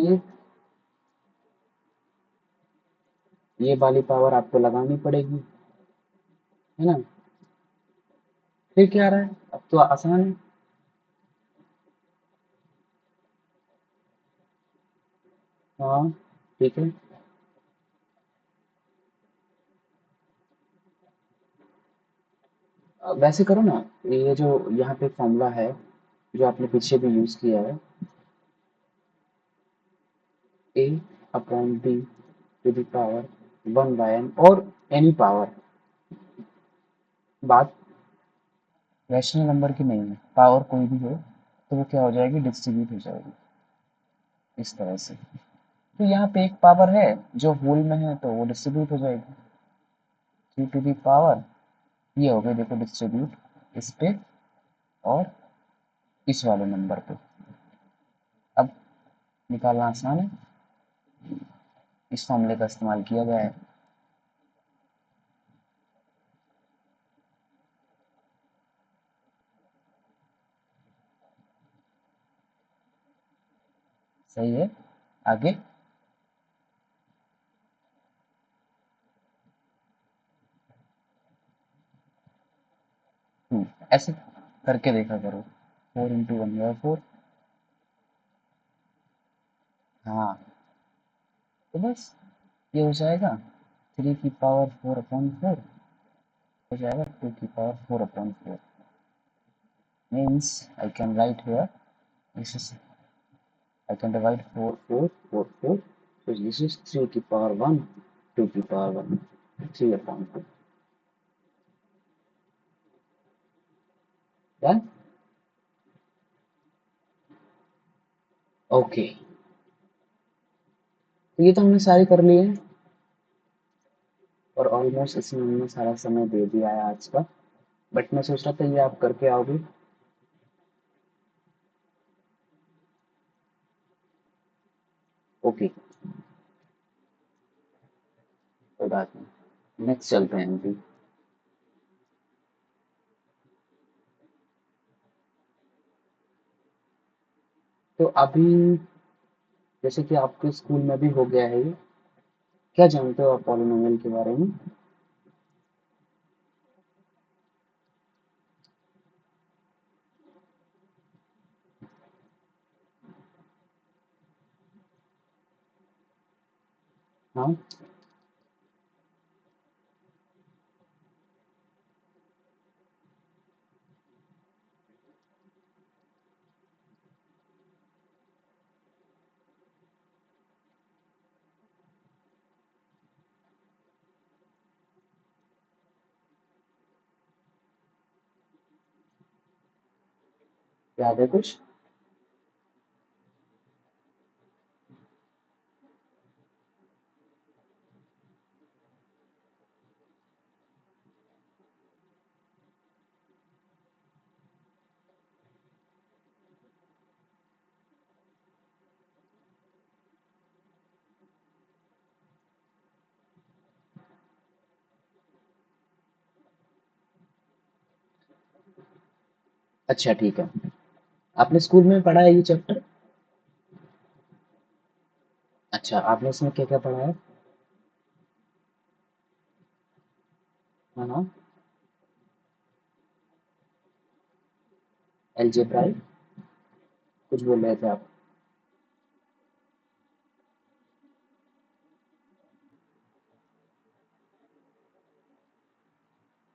ये वाली पावर आपको लगानी पड़ेगी, है ना? फिर क्या आ रहा है? अब तो आसान है। हाँ, ठीक है। वैसे करो ना, ये जो यहाँ पे फॉर्मूला है, जो आपने पीछे भी यूज किया है, A upon B to the power 1/n और एनी पावर, बात रैशनल नंबर की नहीं है। पावर कोई भी हो तो वो क्या हो जाएगी, डिस्ट्रीब्यूट हो जाएगी इस तरह से। तो यहाँ पे एक पावर है जो होल में है, तो वो डिस्ट्रीब्यूट हो जाएगी। 3 टू दी पावर, ये हो गई देखो डिस्ट्रीब्यूट इस पे और इस वाले नंबर पे। अब निकालना आसान है, इस फॉर्मूले का इस्तेमाल किया गया है। सही है, आगे। ऐसे करके देखा करो, 4 into 1/4। हाँ, तो बस ये हो जाएगा 3 की पावर 4/4, हो जाएगा 2 की power 4/4। Means I can write here, this is, I can divide 4, 4, 4, 4. So this is 3 की पावर 1, 2 की पावर 1, 3/2। डन? ओके, तो ये तो हमने सारे कर लिए हैं और ऑलमोस्ट इसमें हमने सारा समय दे दिया है आज का। बट मैं सोच रहा था ये आप करके आओगे। ओके, कोई बात नहीं, नेक्स्ट चलते हैं अभी। तो अभी जैसे कि आपके स्कूल में भी हो गया है ये, क्या जानते हो आप पॉलिनोमियल के बारे में? हाँ, याद है कुछ? अच्छा ठीक है। आपने स्कूल में पढ़ा है ये चैप्टर? अच्छा, आपने इसमें क्या क्या पढ़ा है? हाँ हाँ। एलजेब्राइक, कुछ बोल रहे थे आप?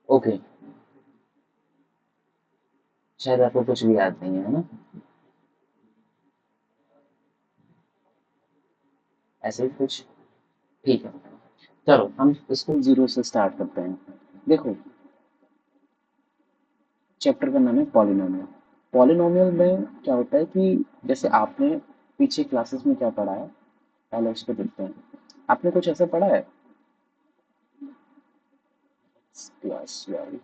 ओके। शायद आपको कुछ भी याद नहीं है ना? ऐसे ही कुछ। ठीक है, चलो हम इसको जीरो से स्टार्ट करते हैं। देखो, चैप्टर का नाम है पॉलिनोमियल। पॉलिनोमियल में क्या होता है कि जैसे आपने पीछे क्लासेस में क्या पढ़ा है, पहले उसको देखते हैं। आपने कुछ ऐसा पढ़ा है? प्लस वाई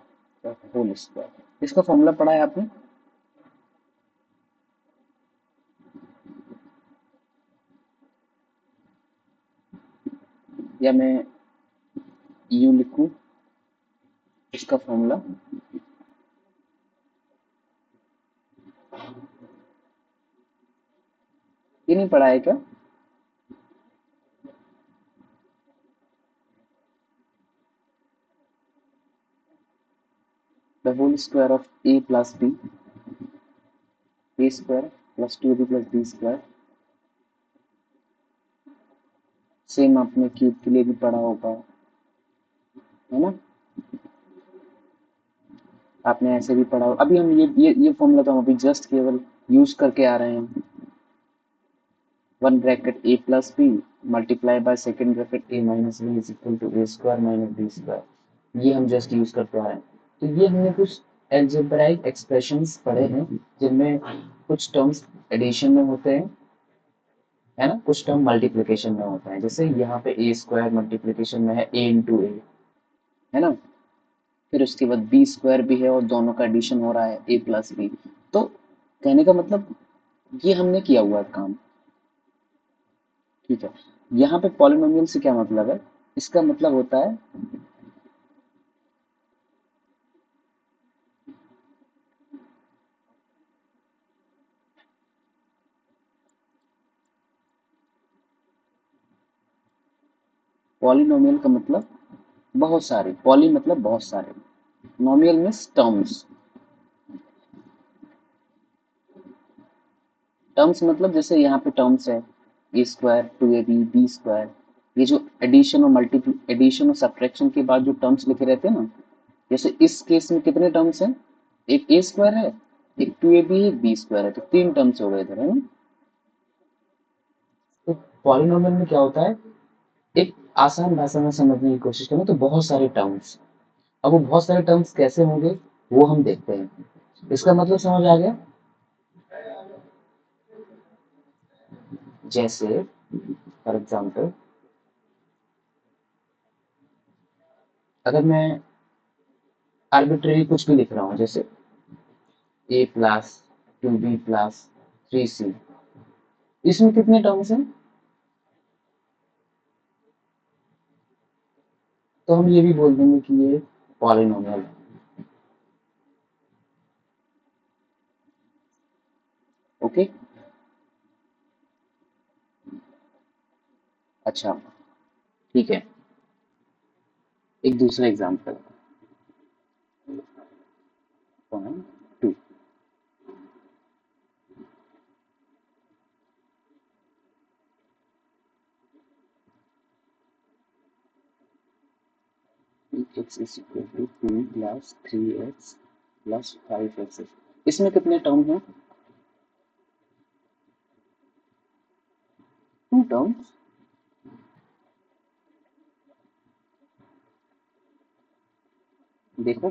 होल स्क्वायर, इसका फॉर्मूला पढ़ा है आपने? या मैं यूं लिखूं इसका फॉर्मूला? ये नहीं पढ़ा है क्या? The whole square of A plus B, A square plus two B plus B square. Same आपने क्यूब के लिए भी पढ़ा होगा, है ना? आपने ऐसे भी पढ़ा होगा। अभी हम ये फॉर्मूला तो हम अभी जस्ट केवल यूज करके आ रहे हैं। One bracket A plus B multiply by second bracket A minus B is equal to A square minus B square. ये हम जस्ट यूज करते आ रहे हैं। तो ये हमने कुछ एल्जेब्राइक एक्सप्रेशंस पढ़े हैं जिनमें कुछ टर्म्स एडिशन में होते हैं, है ना, कुछ टर्म मल्टीप्लिकेशन में होता है। जैसे यहाँ पे ए स्क्वायर मल्टीप्लिकेशन में है ए इंटू ए, है ना? फिर उसके बाद बी स्क्वायर भी है और दोनों का एडिशन हो रहा है ए प्लस बी। तो कहने का मतलब ये हमने किया हुआ है काम। ठीक है, यहाँ पे पॉलिनोमियल से क्या मतलब है? इसका मतलब होता है पॉलिनोमियल का मतलब बहुत सारे, पॉली मतलब बहुत सारे, नोमियल मीन्स टर्म्स। टर्म्स मतलब जैसे यहाँ पे टर्म्स है A square two A B B square. ये जो एडिशन और मल्टीप्ली एडिशन और सब्ट्रैक्शन के बाद जो टर्म्स लिखे रहते हैं ना, जैसे इस केस में कितने टर्म्स हैं? एक ए स्क्वायर है, एक टू ए बी है, एक बी स्क्वायर है, तो तीन टर्म्स हो गए इधर, है ना? तो पॉलिनोमियल में क्या होता है, एक आसान भाषा में समझने की कोशिश करें तो बहुत सारे टर्म्स। अब वो बहुत सारे टर्म्स कैसे होंगे वो हम देखते हैं। इसका मतलब समझ आ गया? जैसे फॉर एग्जाम्पल, अगर मैं आर्बिट्रेरी कुछ भी लिख रहा हूँ, जैसे A plus two B plus three C, इसमें कितने टर्म्स हैं? तो हम ये भी बोल देंगे कि ये पॉलिनोमियल है। ओके। अच्छा ठीक है, एक दूसरा example, point two. X is equal to two plus three X plus five X. इसमें कितने टर्म हैं? Two terms. देखो,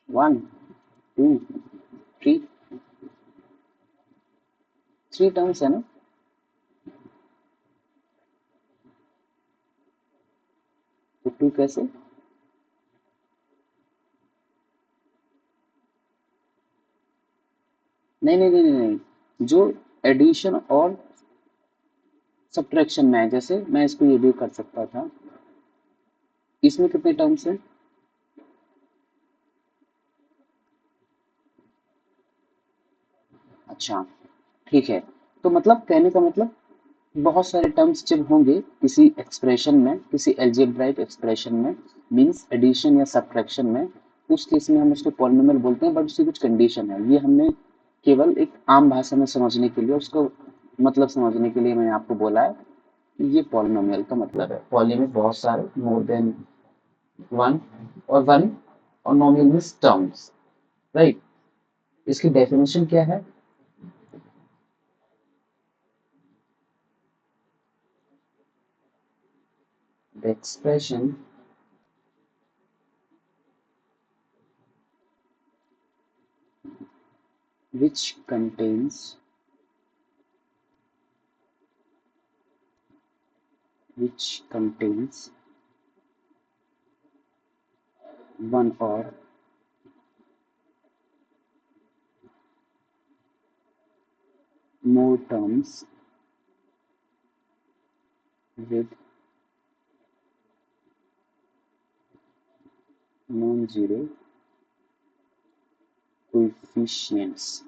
one two three, three terms है ना? तो टू कैसे? नहीं नहीं नहीं नहीं नहीं, जो एडिशन और सब्ट्रैक्शन में है, जैसे मैं इसको ये भी कर सकता था। इसमें कितने टर्म्स हैं? अच्छा, ठीक है। तो मतलब कहने का मतलब बहुत सारे टर्म्स जब होंगे किसी एक्सप्रेशन में, किसी अलजेब्राइक एक्सप्रेशन में, मींस एडिशन या सब्ट्रैक्शन में, उस केस में हम उसको पॉलिनोमियल बोलते हैं, बट उसकी कुछ कंडीशन है। ये हमने केवल एक आम भाषा में समझने के लिए, उसको मतलब समझने के लिए मैंने आपको बोला है कि ये पॉलिनोमियल का मतलब है। पॉली में बहुत सारे, मोर देन वन, और वन और नॉमियल मीन्स टर्म्स, राइट। इसकी डेफिनेशन क्या है? The expression which contains one or more terms with non-zero coefficients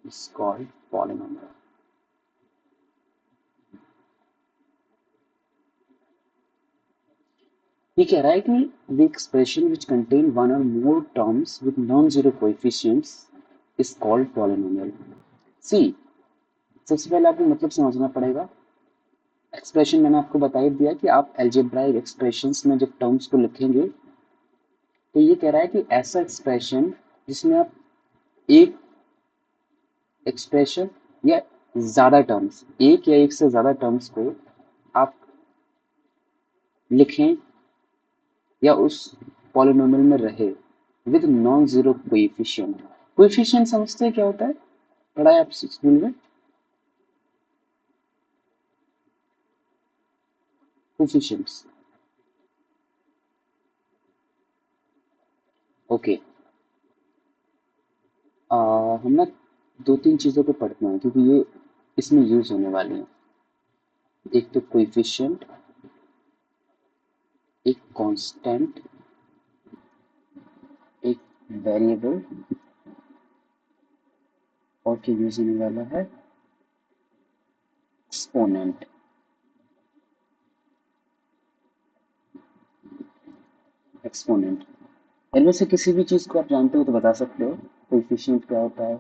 is called polynomial। ये कह रहा है कि the expression which contain one or more terms with non-zero coefficients is called polynomial। See, सबसे पहले आपको मतलब समझना पड़ेगा। एक्सप्रेशन मैंने आपको बता ही दिया कि आप अलजेब्राइक एक्सप्रेशंस में जब टर्म्स को लिखेंगे, तो ये कह रहा है कि ऐसा एक्सप्रेशन जिसमें आप एक एक्सप्रेशन या ज्यादा टर्म्स, एक या एक से ज्यादा टर्म्स को आप लिखें या उस पॉलिनोमियल में रहे with non zero coefficient. Coefficient समझते हैं क्या होता है? पढ़ा है आप स्कूल में? Coefficients, okay. हम ना दो तीन चीजों को पढ़ते हैं क्योंकि ये इसमें यूज होने वाली है। एक तो कोएफिशिएंट, एक कांस्टेंट, एक वेरिएबल, और क्या यूज होने वाला है? एक्सपोनेंट। एक्सपोनेंट, इनमें से किसी भी चीज को आप जानते हो तो बता सकते हो। कोएफिशिएंट क्या होता है?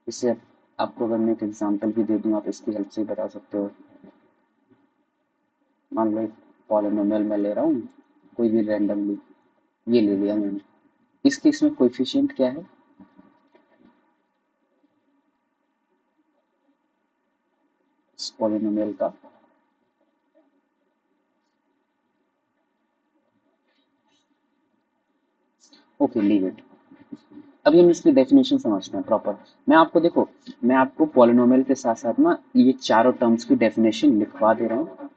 इससे आपको अगर मैं एक एग्जांपल भी दे दूं, आप इसकी हेल्प से बता सकते हो। मान लो एक पॉलिनोमियल मैं ले रहा हूँ, कोई भी रैंडमली, ये ले लिया मैंने। इस केस में कोएफिशिएंट क्या है? इस पॉलिनोमियल का ओके, लीव इट। अभी हम इसकी डेफिनेशन समझते हैं प्रॉपर। मैं आपको देखो, मैं आपको पॉलिनोमियल के साथ साथ ना ये चारों टर्म्स की डेफिनेशन लिखवा दे रहा हूँ।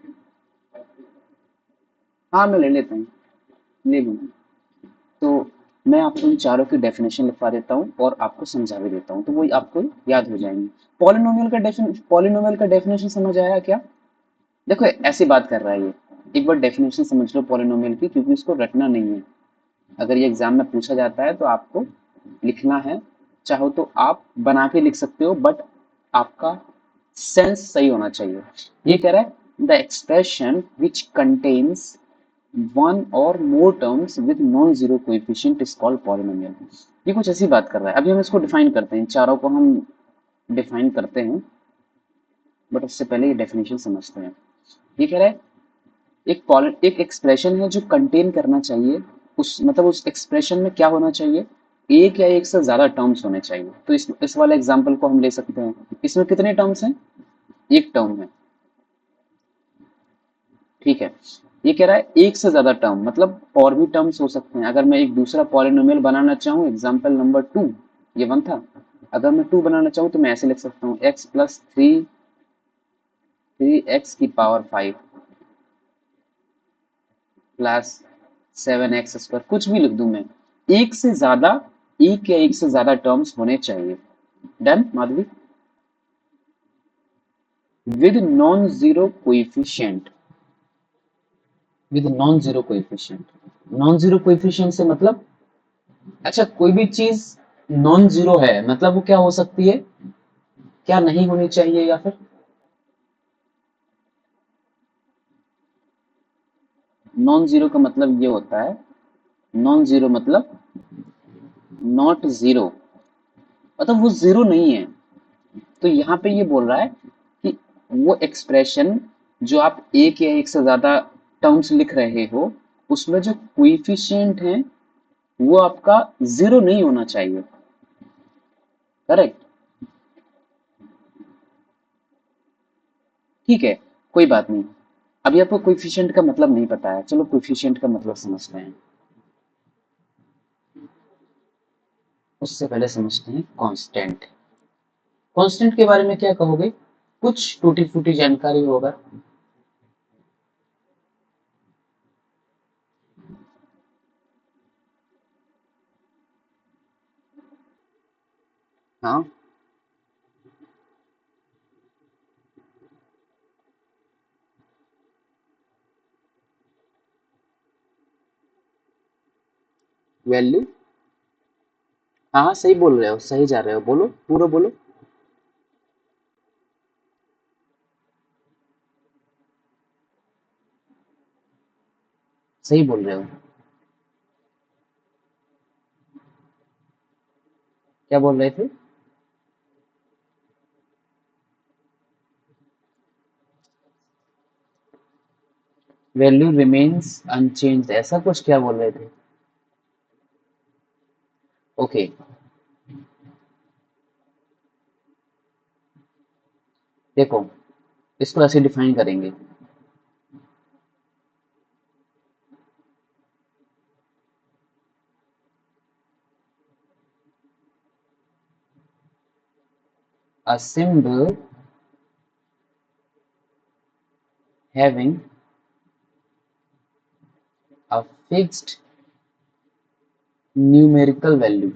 हाँ, मैं ले लेता हूँ, ले लूंगा। तो मैं आपको इन चारों की डेफिनेशन लिखवा देता हूँ और आपको समझा भी देता हूँ, तो वो आपको याद हो जाएंगे। पॉलिनोमियल का डेफिनेशन समझ आया क्या? देखो, ऐसी बात कर रहा है ये। एक बार डेफिनेशन समझ लो पॉलिनोमियल की, क्योंकि इसको रटना नहीं है। अगर ये एग्जाम में पूछा जाता है तो आपको लिखना है। चाहो तो आप बना के लिख सकते हो, बट आपका सेंस सही होना चाहिए। ये कह रहा है the expression which contains one or more terms with non zero coefficient is called polynomial. ये कुछ ऐसी बात कर रहा है। अभी हम इसको डिफाइन करते हैं, चारों को हम डिफाइन करते हैं, बट उससे पहले ये डेफिनेशन समझते हैं। ये कह रहा है एक एक्सप्रेशन है जो कंटेन करना चाहिए, उस मतलब उस एक्सप्रेशन में क्या होना चाहिए? एक या एक से ज्यादा टर्म्स होने चाहिए। तो इस वाले एग्जांपल को हम ले सकते हैं। इसमें कितने टर्म्स हैं? एक टर्म है, ठीक है। ये कह रहा है एक से ज्यादा टर्म, मतलब और भी टर्म्स हो सकते हैं। अगर मैं एक दूसरा पॉलिनोमियल बनाना चाहूँ, एग्जाम्पल नंबर टू, ये वन था। अगर मैं टू बनाना चाहूँ तो मैं ऐसे लिख सकता हूँ X plus three, three X की power five plus seven X square, कुछ भी लिख दूं मैं। एक से ज्यादा, एक या एक से ज्यादा टर्म्स होने चाहिए। Done Madhavi? With non zero coefficient. With non zero coefficient. Non zero coefficient से मतलब, अच्छा कोई भी चीज नॉन जीरो है मतलब वो क्या हो सकती है, क्या नहीं होनी चाहिए, या फिर नॉन जीरो का मतलब ये होता है, नॉन जीरो मतलब नॉट जीरो, मतलब वो जीरो नहीं है। तो यहाँ पे ये बोल रहा है कि वो एक्सप्रेशन जो आप एक या एक से ज्यादा टर्म्स लिख रहे हो, उसमें जो कोएफिशिएंट है वो आपका जीरो नहीं होना चाहिए। करेक्ट। ठीक है, कोई बात नहीं। अभी आपको कोएफिशिएंट का मतलब नहीं पता है, चलो कोएफिशिएंट का मतलब समझते हैं। उससे पहले समझते हैं कांस्टेंट। कांस्टेंट के बारे में क्या कहोगे, कुछ टूटी फूटी जानकारी होगा। हाँ, वैल्यू। हाँ हाँ, सही बोल रहे हो, सही जा रहे हो, बोलो पूरा बोलो। सही बोल रहे हो। क्या बोल रहे थे। वैल्यू रिमेन्स अनचेंज्ड, ऐसा कुछ क्या बोल रहे थे। ओके, देखो इसको ऐसे डिफाइन करेंगे। A symbol having a fixed numerical value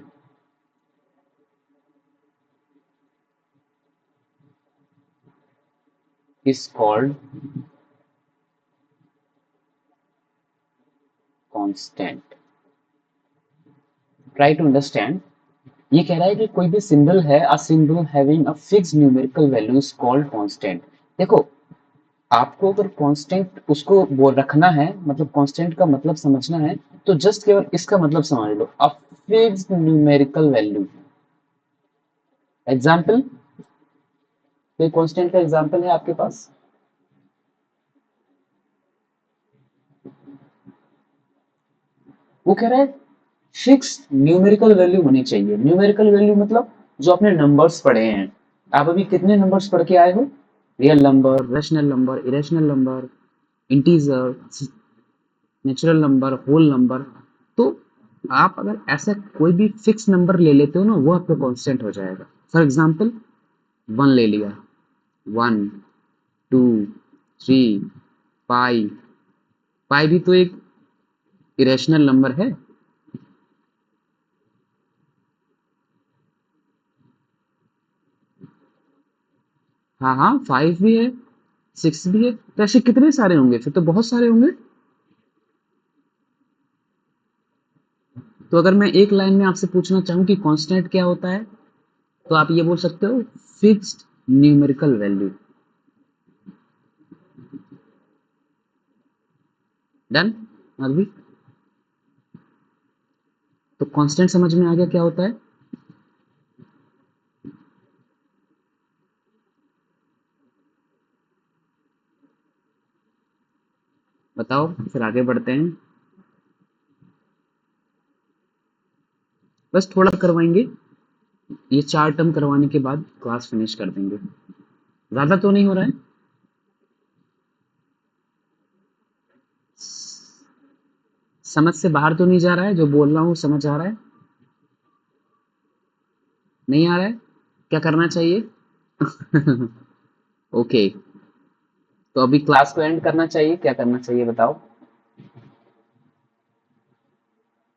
is called constant. Try to understand. ये कह रहा है कि कोई भी सिंबल है, a symbol having a fixed numerical value is called constant. देखो, आपको अगर कांस्टेंट उसको वो रखना है, मतलब कांस्टेंट का मतलब समझना है, तो जस्ट केवल इसका मतलब समझ लो, a fixed numerical value. Example, कोई कांस्टेंट का एग्जाम्पल है आपके पास। वो कह रहा है फिक्स न्यूमेरिकल वैल्यू होनी चाहिए। न्यूमेरिकल वैल्यू मतलब जो आपने नंबर्स पढ़े हैं। आप अभी कितने नंबर्स पढ़ के आए हो, real number, rational number, irrational number, integer, natural number, whole number. तो आप अगर ऐसा कोई भी फिक्स नंबर ले लेते हो ना, वो आपका कांस्टेंट हो जाएगा। फॉर एग्जांपल, वन ले लिया, वन, टू, थ्री, पाई। पाई भी तो एक इरेशनल नंबर है। हाँ हाँ, फाइव भी है, सिक्स भी है, तो ऐसे कितने सारे होंगे, फिर तो बहुत सारे होंगे। तो अगर मैं एक लाइन में आपसे पूछना चाहूँ कि कांस्टेंट क्या होता है, तो आप ये बोल सकते हो, फिक्स्ड न्यूमेरिकल वैल्यू। डन। अभी तो कांस्टेंट समझ में आ गया क्या होता है। बताओ, फिर आगे बढ़ते हैं। बस थोड़ा करवाएंगे, ये चार टर्म करवाने के बाद क्लास फिनिश कर देंगे। ज्यादा तो नहीं हो रहा है। समझ से बाहर तो नहीं जा रहा है, जो बोल रहा हूँ समझ आ रहा है, नहीं आ रहा है, क्या करना चाहिए। ओके, तो अभी क्लास को एंड करना चाहिए, क्या करना चाहिए बताओ।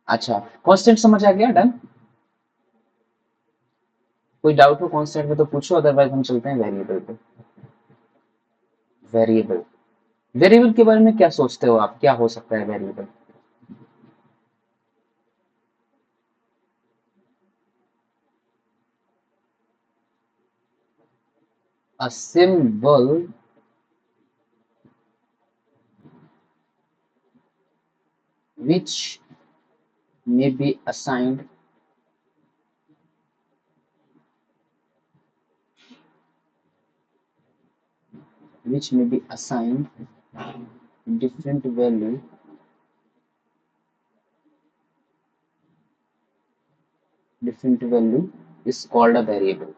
अच्छा, कांस्टेंट समझ आ गया, डन। कोई डाउट हो कांस्टेंट में तो पूछो, अदरवाइज हम चलते हैं वेरिएबल पे। वेरिएबल, वेरिएबल के बारे में क्या सोचते हो आप, क्या हो सकता है variable? A symbol which may be assigned which may be assigned different value is called a variable.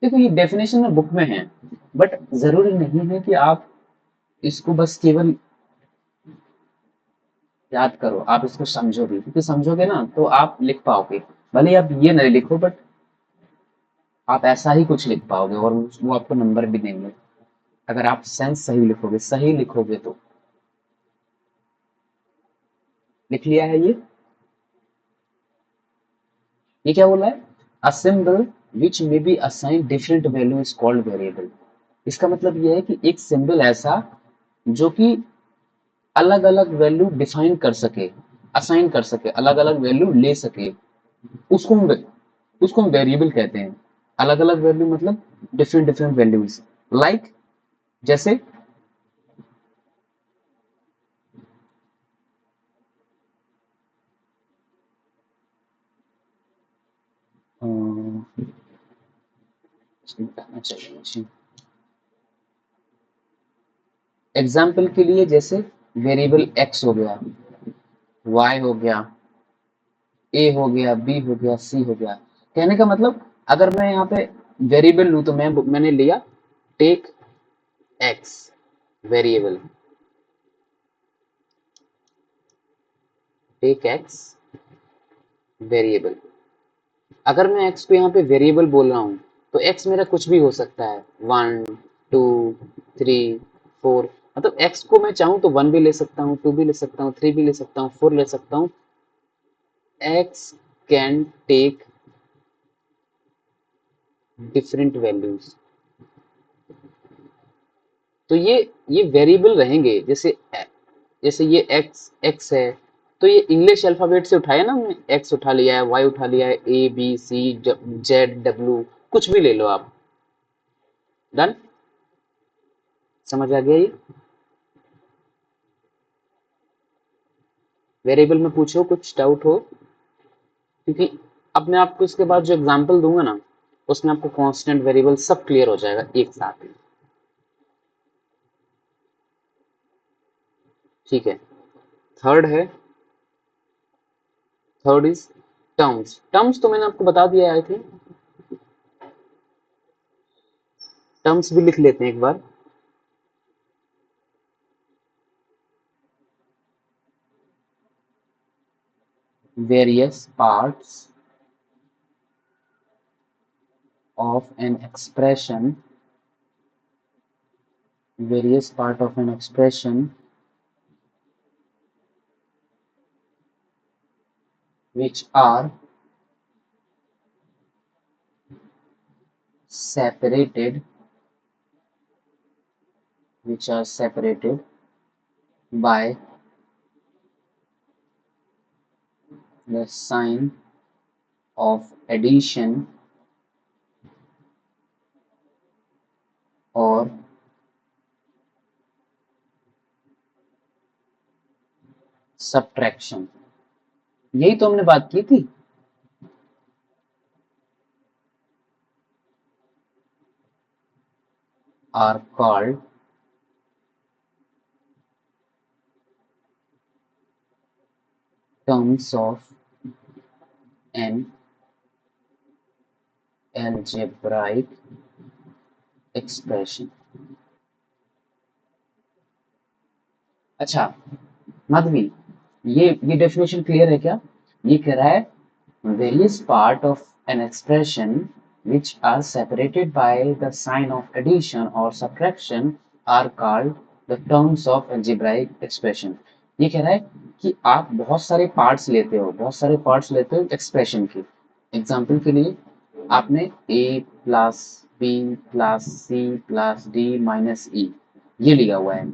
देखो ये डेफिनेशन में बुक में है, बट जरूरी नहीं है कि आप इसको बस केवल याद करो, आप इसको समझो भी, क्योंकि समझोगे ना तो आप लिख पाओगे। भले ही आप ये नहीं लिखो, बट आप ऐसा ही कुछ लिख पाओगे और वो आपको नंबर भी देंगे, अगर आप सेंस सही लिखोगे, सही लिखोगे तो। लिख लिया है ये क्या बोला है? A symbol which may be assign different value is called variable. इसका मतलब ये है कि एक सिंबल ऐसा जो कि अलग अलग वैल्यू डिफाइन कर सके, असाइन कर सके, अलग अलग वैल्यू ले सके, उसको हम उसको हम वेरिएबल कहते हैं। अलग अलग वैल्यू मतलब डिफरेंट डिफरेंट वैल्यूज, लाइक जैसे एग्जाम्पल के लिए, जैसे वेरिएबल एक्स हो गया, वाई हो गया, ए हो गया, बी हो गया, सी हो गया। कहने का मतलब, अगर मैं यहाँ पे वेरिएबल लूँ तो मैंने लिया take X variable, take X variable. अगर मैं एक्स को यहाँ पे वेरिएबल बोल रहा हूँ तो एक्स मेरा कुछ भी हो सकता है, 1 2 3 4। मतलब एक्स को मैं चाहूँ तो 1 भी ले सकता हूँ, 2 भी ले सकता हूँ, 3 भी ले सकता हूँ, 4 ले सकता हूँ। X can take different values. तो ये वेरिएबल रहेंगे। जैसे जैसे ये एक्स एक्स है, तो ये इंग्लिश अल्फाबेट से उठाया ना हमने, एक्स उठा लिया है, वाई उठा लिया है, A B C Z W, कुछ भी ले लो आप। डन, समझ आ गया ये? वेरिएबल में पूछो, कुछ डाउट हो, क्योंकि अब मैं आपको इसके बाद जो एग्जांपल दूंगा ना, उसमें आपको कांस्टेंट वेरिएबल सब क्लियर हो जाएगा एक साथ ही। ठीक है, थर्ड है, थर्ड इज टर्म्स। टर्म्स तो मैंने आपको बता दिया आई थिंक, टर्म्स भी लिख लेते हैं एक बार। Various parts of an expression, various part of an expression which are separated, which are separated by the sign of addition or subtraction। यही तो हमने बात की थी। are called terms of an algebraic expression। अच्छा माधवी, ये डेफिनेशन क्लियर है क्या? ये कह रहा है various part of an expression which are separated by the sign of addition or subtraction are called the terms of algebraic expression। ये कह रहा है कि आप बहुत सारे पार्ट्स लेते हो, बहुत सारे पार्ट्स लेते हो एक्सप्रेशन के। एग्जाम्पल के लिए आपने a plus B plus C plus D minus E ये लिया हुआ है।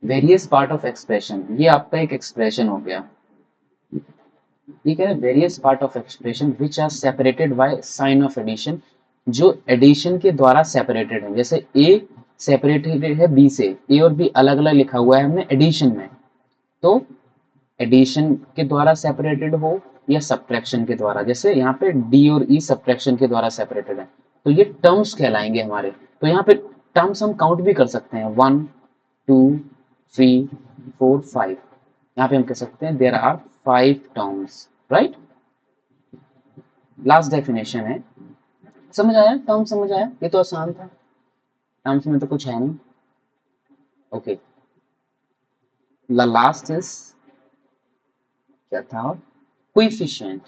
वेरियस पार्ट ऑफ एक्सप्रेशन, ये आपका एक एक्सप्रेशन हो गया। ठीक है, various part of expression which are separated by sign of addition, जो एडिशन के द्वारा सेपरेटेड है। जैसे ए सेपरेटेड है बी से, ए और बी अलग अलग लिखा हुआ है हमने एडिशन में, तो एडिशन के द्वारा सेपरेटेड हो या सब्ट्रैक्शन के द्वारा, जैसे यहाँ पे डी और ई सब्ट्रैक्शन के द्वारा सेपरेटेड है, तो ये टर्म्स कहलाएंगे हमारे। तो यहाँ पे टर्म्स हम काउंट भी कर सकते हैं, 1 2 3 4 5, यहाँ पे हम कह सकते हैं there are 5 terms, right. Last definition है, समझ आया, टर्म समझ आया, ये तो आसान था, टर्म्स में तो कुछ है नहीं। ओके, द लास्ट इज क्या था, कोएफिशिएंट।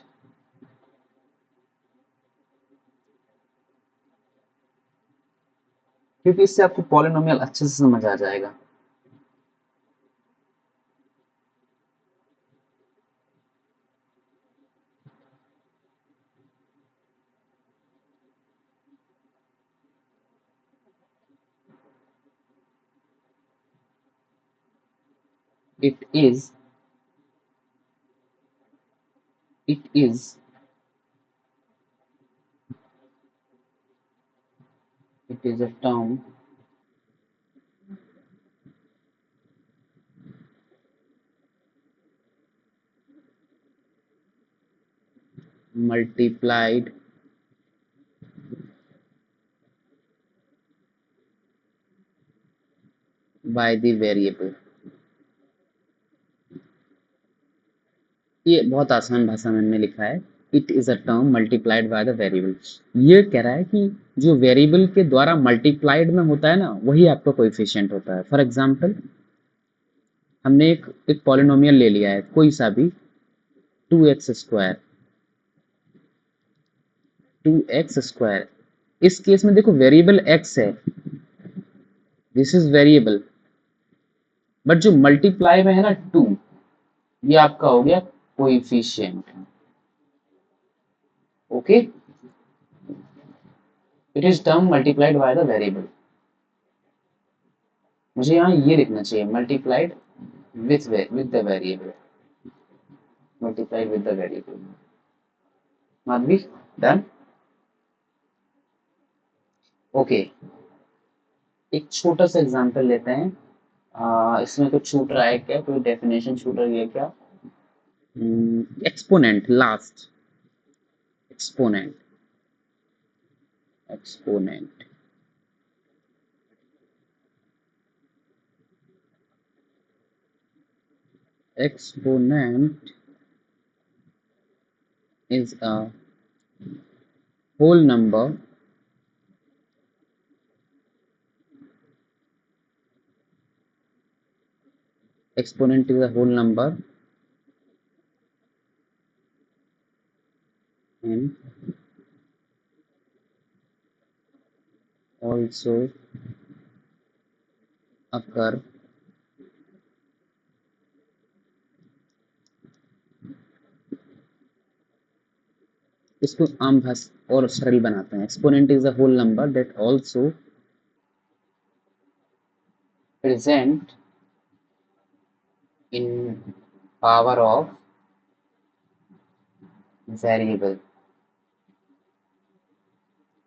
क्योंकि इससे आपको पॉलिनोमियल अच्छे से समझ आ जाएगा। it is it is it is a term multiplied by the variable। ये बहुत आसान भाषा में हमने लिखा है, it is a term multiplied by the variable. ये कह रहा है कि जो वेरिएबल के द्वारा मल्टीप्लाइड में होता है ना, वही आपका कोएफिशिएंट होता है। फॉर एग्जांपल, हमने एक पॉलिनोमियल ले लिया है कोई सा भी, 2x स्क्वायर, 2x स्क्वायर। इस केस में देखो वेरिएबल x है, दिस इज वेरिएबल, बट जो मल्टीप्लाई में है ना 2, ये आपका हो गया coefficient. Okay, it is term multiplied by the variable. मुझे यहाँ ये लिखना चाहिए, multiplied with the variable, multiplied with the variable. Madhavi, done. Okay, एक छोटा सा एग्जांपल लेते हैं। इसमें कुछ छूट रहा है क्या, कोई डेफिनेशन छूट रही है क्या? Exponent, last exponent, exponent exponent is a whole number exponent is a whole number and also occur इसको आम भाषा और सरल बनाते हैं। Exponent is a whole number that also present in power of variable,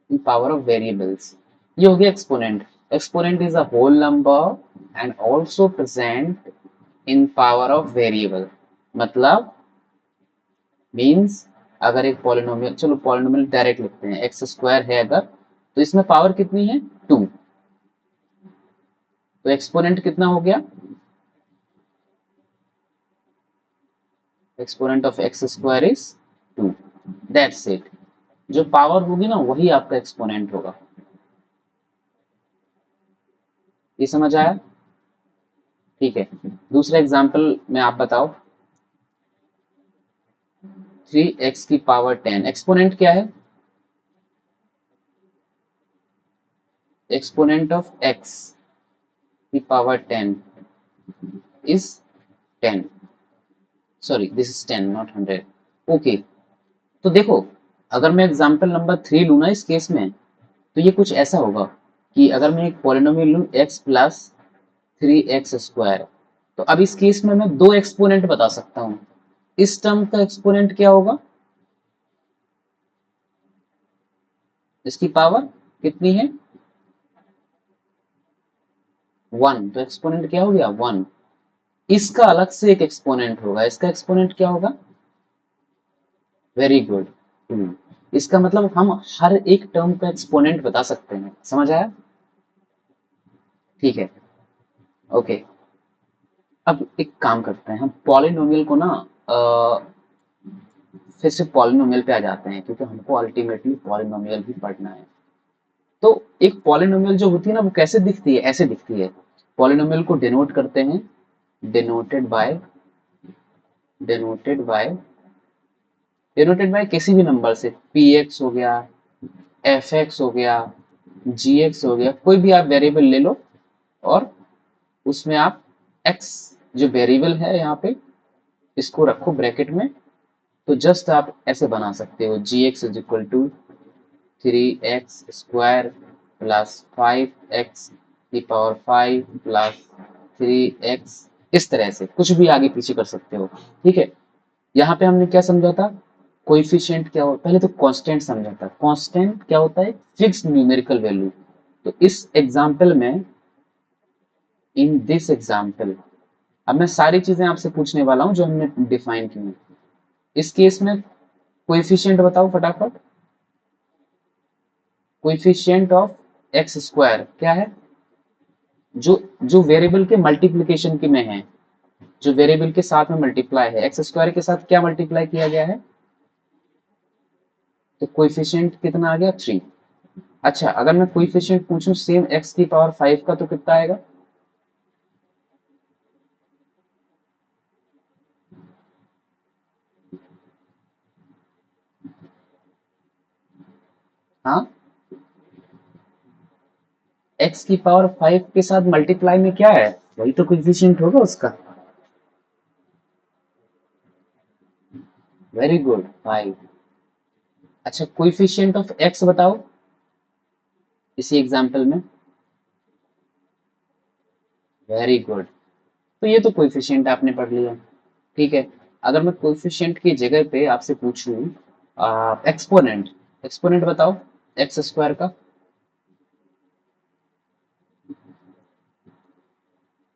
in power of variables. ये हो गया exponent. Exponent is a whole number and also present in power of variable, मतलब मीन्स अगर एक पॉलिनोमियल, चलो polynomial direct लिखते हैं, x square है अगर, तो इसमें पावर कितनी है 2, तो एक्सपोनेंट कितना हो गया, exponent of x square is 2, that's it. जो पावर होगी ना वही आपका एक्सपोनेंट होगा। ये समझ आया? ठीक है, दूसरा एग्जांपल में आप बताओ, 3x की पावर 10, एक्सपोनेंट क्या है, एक्सपोनेंट ऑफ x की power 10 is 10, sorry this is 10 not 100। Okay, तो देखो अगर मैं एग्जाम्पल नंबर 3 लूँ ना इस केस में, तो ये कुछ ऐसा होगा कि अगर मैं एक पॉलिनोमियल लूँ x प्लस 3x स्क्वायर, तो अब इस केस में मैं दो एक्सपोनेंट बता सकता हूँ। इस टर्म का एक्सपोनेंट क्या होगा, इसकी पावर कितनी है 1, तो एक्सपोनेंट क्या हो गया 1। इसका अलग से एक एक्सपोनेंट होगा, इसका एक्सपोनेंट क्या होगा, वेरी गुड 2। इसका मतलब हम हर एक टर्म का एक्सपोनेंट बता सकते हैं, समझ आया? ठीक है, ओके। अब एक काम करते हैं, हम पॉलिनोमियल को ना फिर से पॉलिनोमियल पे आ जाते हैं, क्योंकि हमको अल्टीमेटली पॉलिनोमियल भी पढ़ना है। तो एक पॉलिनोमियल जो होती है ना, वो कैसे दिखती है, ऐसे दिखती है। पॉलिनोमियल को डिनोट करते हैं, denoted by denoted by denoted by किसी भी नंबर से, पी एक्स हो गया, एफ एक्स हो गया, जी एक्स हो गया, कोई भी आप वेरिएबल ले लो, और उसमें आप एक्स जो वेरिएबल है यहाँ पे, इसको रखो ब्रैकेट में। तो जस्ट आप ऐसे बना सकते हो, G X is equal to 3x² plus 5x⁵ plus 3x, इस तरह से कुछ भी आगे पीछे कर सकते हो। ठीक है, यहाँ पे हमने क्या समझा था, कोइफिशिएंट क्या होता है, पहले तो कांस्टेंट समझा था। कांस्टेंट क्या होता है, फिक्स्ड न्यूमेरिकल वैल्यू। तो इस एग्जाम्पल में, इन दिस एग्जाम्पल, अब मैं सारी चीजें आपसे पूछने वाला हूँ जो हमने डिफाइन की हैं। इस केस में कोएफिशिएंट बताओ फटाफट। कोएफिशिएंट ऑफ x² क्या है, जो जो वेरिएबल के मल्टीप्लिकेशन के में है, जो वेरिएबल के साथ में मल्टीप्लाई है, x² के साथ क्या मल्टीप्लाई किया गया है, तो कोएफिशिएंट कितना आ गया 3। अच्छा, अगर मैं कोएफिशिएंट पूछूं सेम x⁵ का, तो कितना आएगा, हाँ, x⁵ के साथ मल्टीप्लाई में क्या है, वही तो कोएफिशिएंट होगा उसका। Very good 5। अच्छा, कोएफिशिएंट ऑफ x बताओ इसी एग्जांपल में। वेरी गुड, तो ये तो कोएफिशिएंट आपने पढ़ लिया। ठीक है, अगर मैं कोएफिशिएंट की जगह पे आपसे पूछूं एक्सपोनेंट, एक्सपोनेंट बताओ x² का,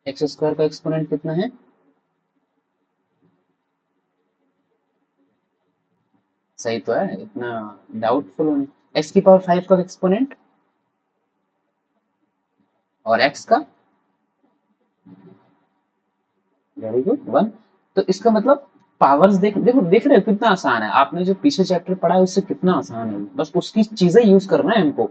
x² का एक्सपोनेंट कितना है, सही तो है, इतना डाउटफुल होने। x⁵ का एक्सपोनेंट और x का, वेरी गुड 1। तो इसका मतलब पावर्स देख रहे हो कितना आसान है, आपने जो पीछे चैप्टर पढ़ा है उससे कितना आसान है, बस उसकी चीजें यूज करना है हमको।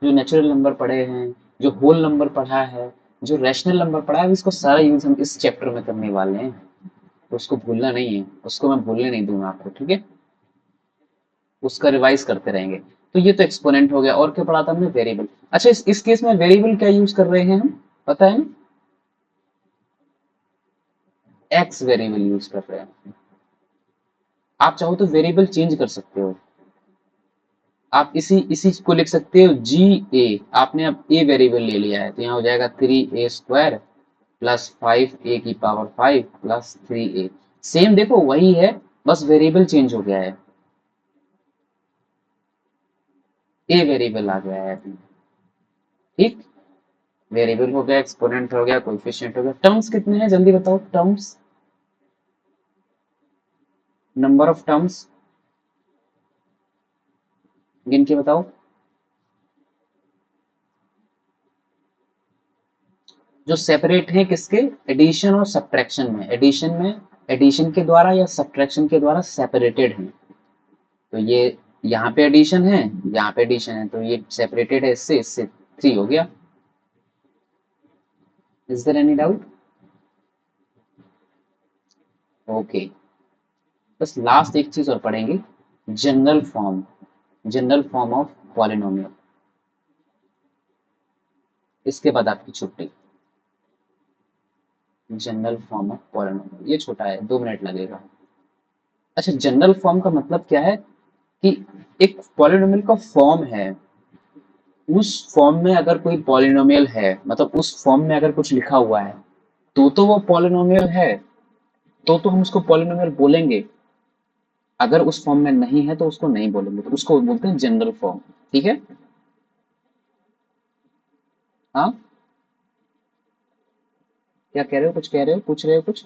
जो नेचुरल नंबर पढ़े हैं, जो होल नंबर पढ़ा है, जो रैशनल नंबर पढ़ा है, इसको सारा यूज हम इस चैप्टर में करने वाले हैं। तो उसको भूलना नहीं है, उसको मैं भूलने नहीं दूंगा आपको, ठीक है, उसका रिवाइज करते रहेंगे। तो ये तो एक्सपोनेंट हो गया, और क्या पढ़ा था हमने, वेरिएबल। अच्छा, इस केस में वेरिएबल क्या यूज कर रहे हैं हम, पता है ना, एक्स वेरिएबल यूज कर रहे हैं। आप चाहो तो वेरिएबल चेंज कर सकते हो, आप इसी इसी को लिख सकते हो g(a), आपने अब a वेरिएबल ले लिया है, तो यहाँ हो जाएगा 3a² plus 5a⁵ plus 3a। Same देखो वही है, बस वेरिएबल चेंज हो गया है, a वेरिएबल आ गया है अभी। ठीक, वेरिएबल हो गया, एक्सपोनेंट हो गया, कोएफिशिएंट हो गया। टर्म्स कितने हैं जल्दी बताओ, टर्म्स, नंबर ऑफ टर्म्स गिन के बताओ। जो सेपरेट हैं किसके, एडिशन और सब्ट्रैक्शन में, एडिशन के द्वारा या सब्ट्रैक्शन के द्वारा सेपरेटेड हैं। तो ये यहाँ पे एडिशन है, यहाँ पे एडिशन है, तो ये सेपरेटेड है इससे, इससे 3 हो गया। Is there any doubt? Okay, बस लास्ट एक चीज और पढ़ेंगे, general form, general form of polynomial. इसके बाद आपकी छुट्टी। जनरल फॉर्म ऑफ पॉलिनोमियल, ये छोटा है, 2 मिनट लगेगा। अच्छा, जनरल फॉर्म का मतलब क्या है, कि एक पॉलिनोमियल का फॉर्म है, उस फॉर्म में अगर कोई पॉलिनोमियल है, मतलब उस फॉर्म में अगर कुछ लिखा हुआ है तो वो पॉलिनोमियल है, तो हम उसको पॉलिनोमियल बोलेंगे। अगर उस फॉर्म में नहीं है तो उसको नहीं बोलेंगे, तो उसको बोलते हैं जनरल फॉर्म। ठीक है। हाँ, क्या कह रहे हो, कुछ कह रहे हो, पूछ रहे हो कुछ?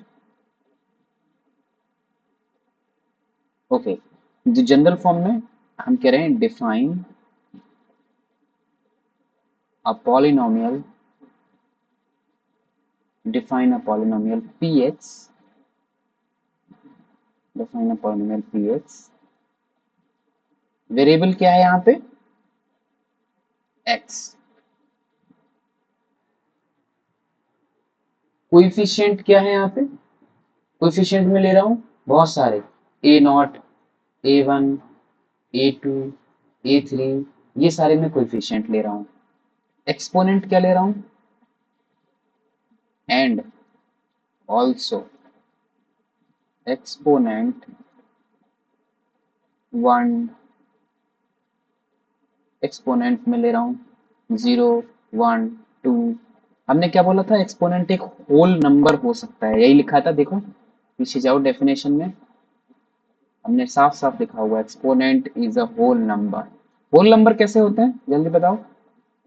ओके, जो जनरल फॉर्म में हम कह रहे हैं define a polynomial, define a polynomial px, define a polynomial px, variable क्या है यहाँ पे, x, कोइफिशिएंट क्या है यहाँ पे, कोइफिशिएंट में ले रहा हूँ बहुत सारे, A naught, A one, A two, A three, ये सारे में कोइफिशिएंट ले रहा हूँ। एक्सपोनेंट क्या ले रहा हूँ, and also exponent one, exponent में ले रहा हूँ जीरो, वन, टू। हमने क्या बोला था, एक्सपोनेंट एक होल नंबर हो सकता है, यही लिखा था, देखो पीछे जाओ डेफिनेशन में, हमने साफ साफ लिखा हुआ exponent is a whole number. Whole number कैसे होते हैं जल्दी बताओ,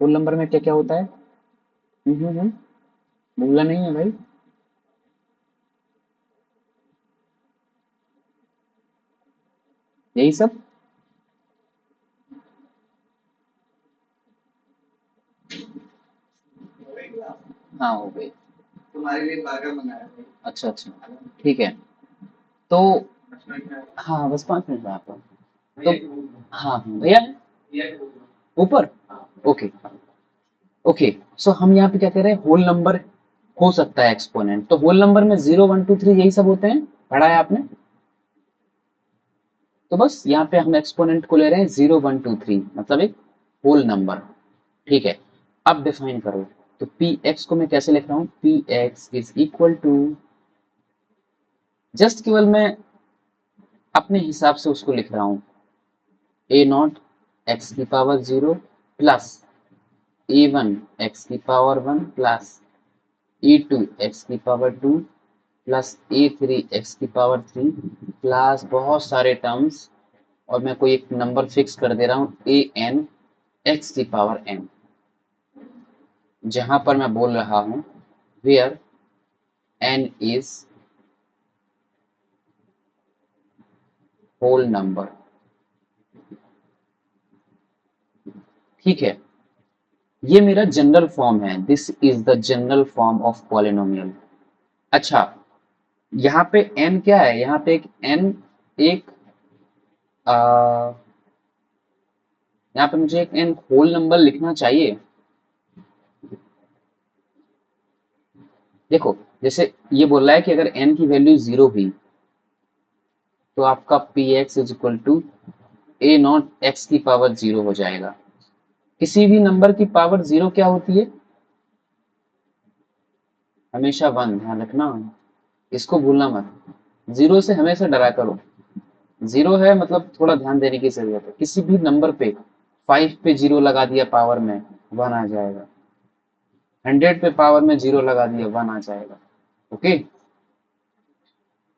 होल नंबर में क्या क्या होता है? हम्म, भूला नहीं है भाई। यही सब। हाँ हो गई। तुम्हारे लिए बर्गर मंगाया था। अच्छा अच्छा, ठीक है। तो हाँ बस 5 मिनट में आता हूँ। तो हाँ हाँ, भैया ऊपर, ओके ओके। सो हम यहाँ पे क्या कह रहे हैं, होल नंबर हो सकता है एक्सपोनेंट, तो होल नंबर में जीरो वन टू थ्री यही सब होते हैं, पढ़ा है आपने। तो बस यहाँ पे हम एक्सपोनेंट को ले रहे हैं जीरो वन टू थ्री, मतलब एक होल नंबर। ठीक है। अब डिफाइन करो, तो पी एक्स को मैं कैसे लिख रहा हूँ, P X is equal to, just केवल मैं अपने हिसाब से उसको लिख रहा हूँ, ए नॉट एक्स की power zero plus A one X की power one plus A two X की power two plus A three X की पावर थ्री प्लस बहुत सारे टर्म्स, और मैं कोई एक नंबर फिक्स कर दे रहा हूँ ए एन एक्स की पावर एन, जहां पर मैं बोल रहा हूँ where N is whole number. ठीक है, ये मेरा जनरल फॉर्म है, this is the general form of polynomial. अच्छा, यहाँ पे n क्या है, यहाँ पे एक n, एक आ, यहाँ पे मुझे एक n होल नंबर लिखना चाहिए। देखो, जैसे ये बोल रहा है कि अगर n की वैल्यू जीरो हुई तो आपका P X is equal to A naught X की पावर जीरो हो जाएगा। किसी भी नंबर की पावर जीरो क्या होती है, हमेशा वन, ध्यान रखना, इसको भूलना मत, जीरो से हमेशा डरा करो। जीरो है मतलब थोड़ा ध्यान देने की जरूरत है, किसी भी नंबर पे 5 पे जीरो लगा दिया पावर में, वन आ जाएगा। 100 पे पावर में जीरो लगा दिया, वन आ जाएगा। ओके,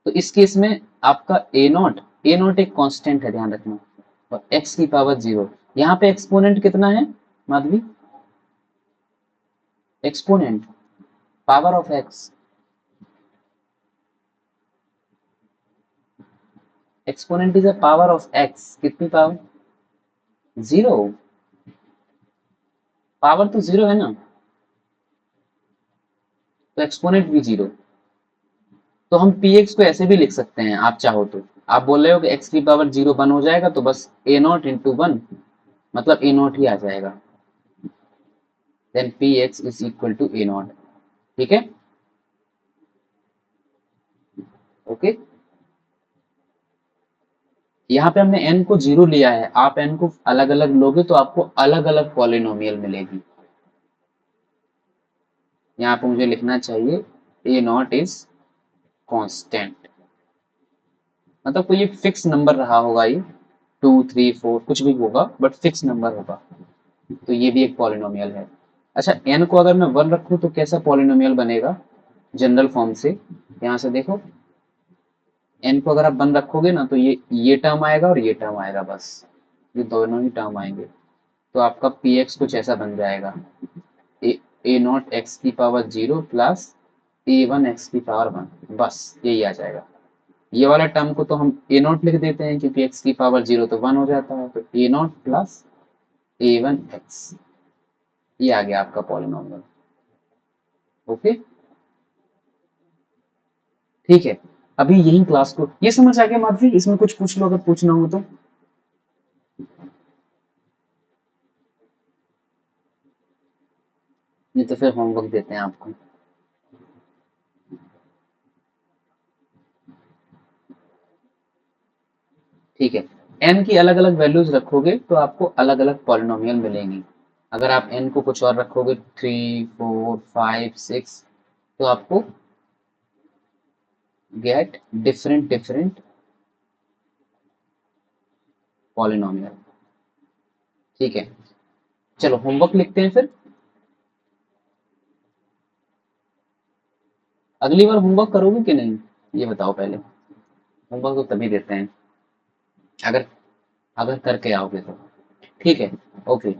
तो इस केस में आपका ए नॉट एक कांस्टेंट है, ध्यान रखना, और एक्स की पावर जीरो। यहाँ पे एक्सपोनेंट कितना है Madhavi, exponent power of x, exponent is a power of x, कितनी पावर, जीरो, पावर तो जीरो है ना, तो एक्सपोनेंट भी जीरो। तो हम पी एक्स को ऐसे भी लिख सकते हैं आप चाहो तो, आप बोल रहे हो कि एक्स की पावर जीरो वन हो जाएगा, तो बस ए नॉट इंटू वन, मतलब ए नॉट ही आ जाएगा, then P X is equal to A naught. ठीक है, ओके। यहाँ पे हमने n को जीरो लिया है, आप n को अलग अलग लोगे तो आपको अलग अलग पॉलिनोमियल मिलेगी। यहाँ पे मुझे लिखना चाहिए ए नॉट इज कांस्टेंट, मतलब कोई एक फिक्स नंबर रहा होगा ये, 2 3 4 कुछ भी होगा बट फिक्स नंबर होगा। तो ये भी एक पॉलिनोमियल है। अच्छा, n को अगर मैं 1 रखूं तो कैसा पॉलिनोमियल बनेगा जनरल फॉर्म से? यहाँ से देखो, n को अगर आप 1 रखोगे ना तो ये टर्म आएगा और ये टर्म आएगा, बस ये दोनों ही टर्म आएंगे। तो आपका px कुछ ऐसा बन जाएगा, ए नॉट एक्स की पावर 0 प्लस a1 एक्स की पावर 1, बस यही आ जाएगा। ये वाला टर्म को तो हम ए नॉट लिख देते हैं क्योंकि एक्स की पावर 0 तो 1 हो जाता है, तो ए नॉट प्लस a1 एक्स, ये आ गया आपका पॉलिनोमियल। ओके, ठीक है। अभी यही क्लास को ये समझ आ गया माधवी? इसमें कुछ पूछ लो अगर पूछना हो तो। नहीं तो फिर होमवर्क देते हैं आपको। ठीक है, n की अलग अलग वैल्यूज रखोगे तो आपको अलग अलग पॉलिनोमियल मिलेंगी। अगर आप n को कुछ और रखोगे 3 4 5 6, तो आपको गेट डिफरेंट डिफरेंट पॉलिनोमियल। ठीक है, चलो होमवर्क लिखते हैं फिर। अगली बार होमवर्क करोगे कि नहीं, ये बताओ पहले। होमवर्क तो तभी देते हैं अगर अगर करके आओगे तो। ठीक है, ओके।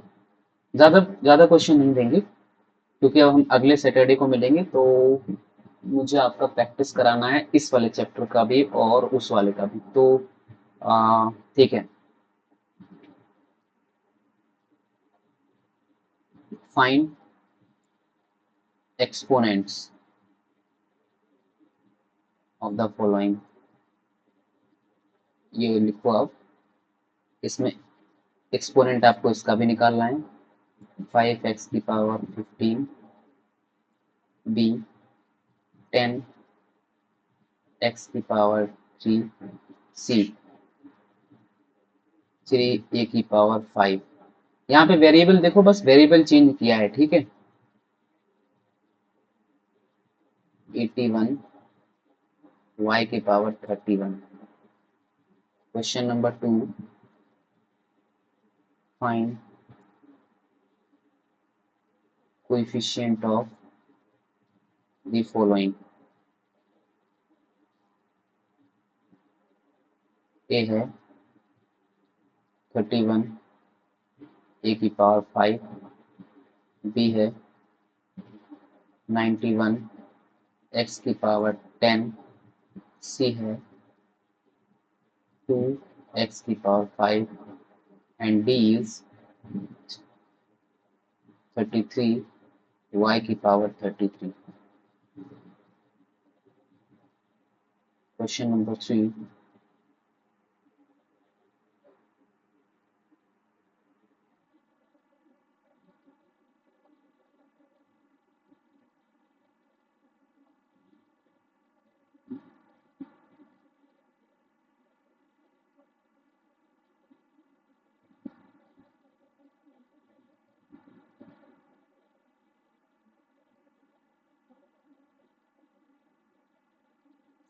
ज्यादा ज्यादा क्वेश्चन नहीं देंगे क्योंकि अब हम अगले सैटरडे को मिलेंगे, तो मुझे आपका प्रैक्टिस कराना है इस वाले चैप्टर का भी और उस वाले का भी, तो ठीक है। Find exponents of the following, ये लिखो आप। इसमें एक्सपोनेंट आपको इसका भी निकालना है, 5 x की पावर 15, बी 10 x की पावर 3, सी 3 a की पावर 5। यहाँ पे वेरिएबल देखो, बस वेरिएबल चेंज किया है, ठीक है। 81 y की power 31। Question number 2, find coefficient of the following. A है 31 a की पावर 5, बी है 91 x की पावर 10, सी है 2 x की power 5, and D is 33 y की power 33। Question number 3,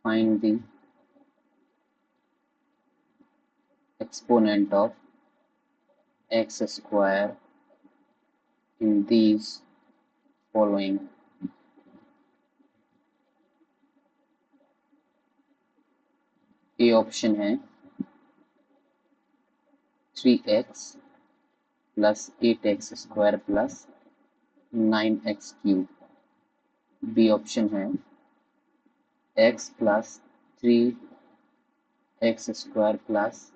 find the exponent of x square in these following। A option है 3x plus 8x² plus 9x³। B option है x plus 3x² plus,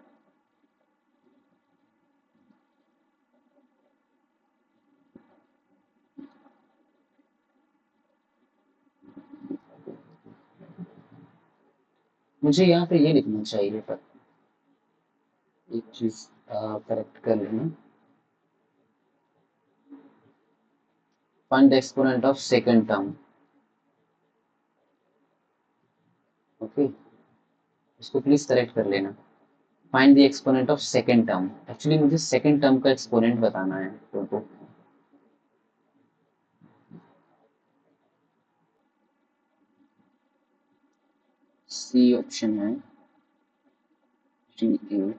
मुझे यहाँ पे ये लिखना चाहिए पर एक चीज करेक्ट कर लेना। Find the exponent of second term. Okay, इसको प्लीज करेक्ट कर लेना। Find the exponent of second term, actually मुझे सेकंड टर्म का एक्सपोनेंट बताना है तो सी ऑप्शन है 3a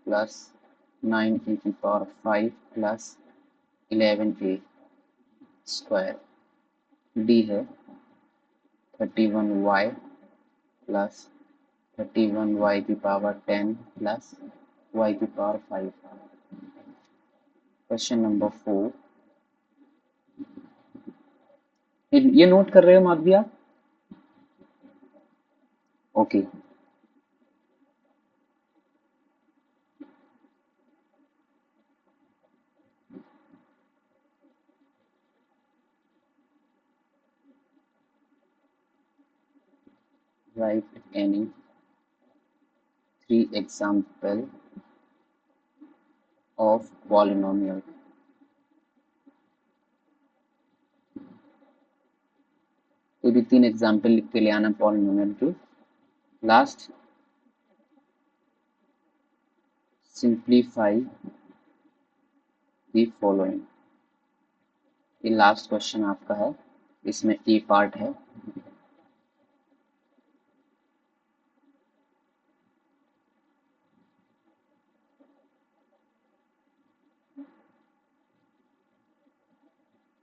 plus 9 e⁵ plus 11a square. D है 31y plus 31y⁻10 plus y⁵5। Question number 4, ये नोट कर रहे हो मार्क दिया? Okay. Write any 3 example of polynomial। कोई भी 3 एग्जाम्पल लिख के ले आना पॉलिनोमियल के। Last simplify the following. ये लास्ट क्वेश्चन आपका है, इसमें ए पार्ट है।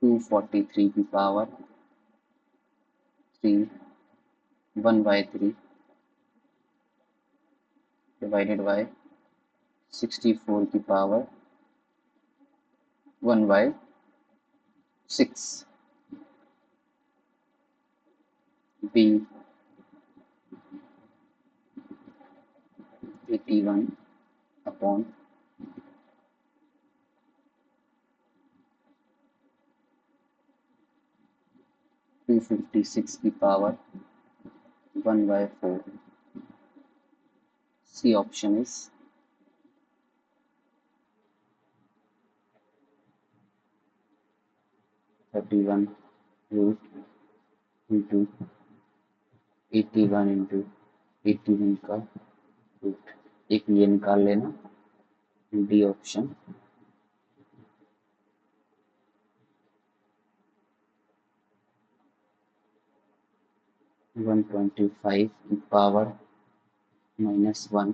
टू 43 की पावर 3 1/3 डिवाइडेड बाय 64 की पावर 1/6। बी 81 अपॉन 256 की power 1/4। C option is 31 root into 81 into 81 का रूट। एक ये निकाल लेना, डी ऑप्शन। (125) की पावर -1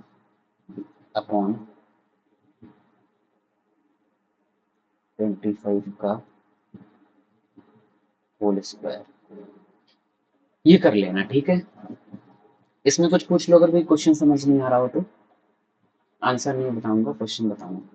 अपॉन 25 का होल स्क्वायर। ये कर लेना, ठीक है। इसमें कुछ पूछ लो, अगर कोई क्वेश्चन समझ नहीं आ रहा हो तो। आंसर नहीं बताऊंगा, क्वेश्चन बताऊंगा।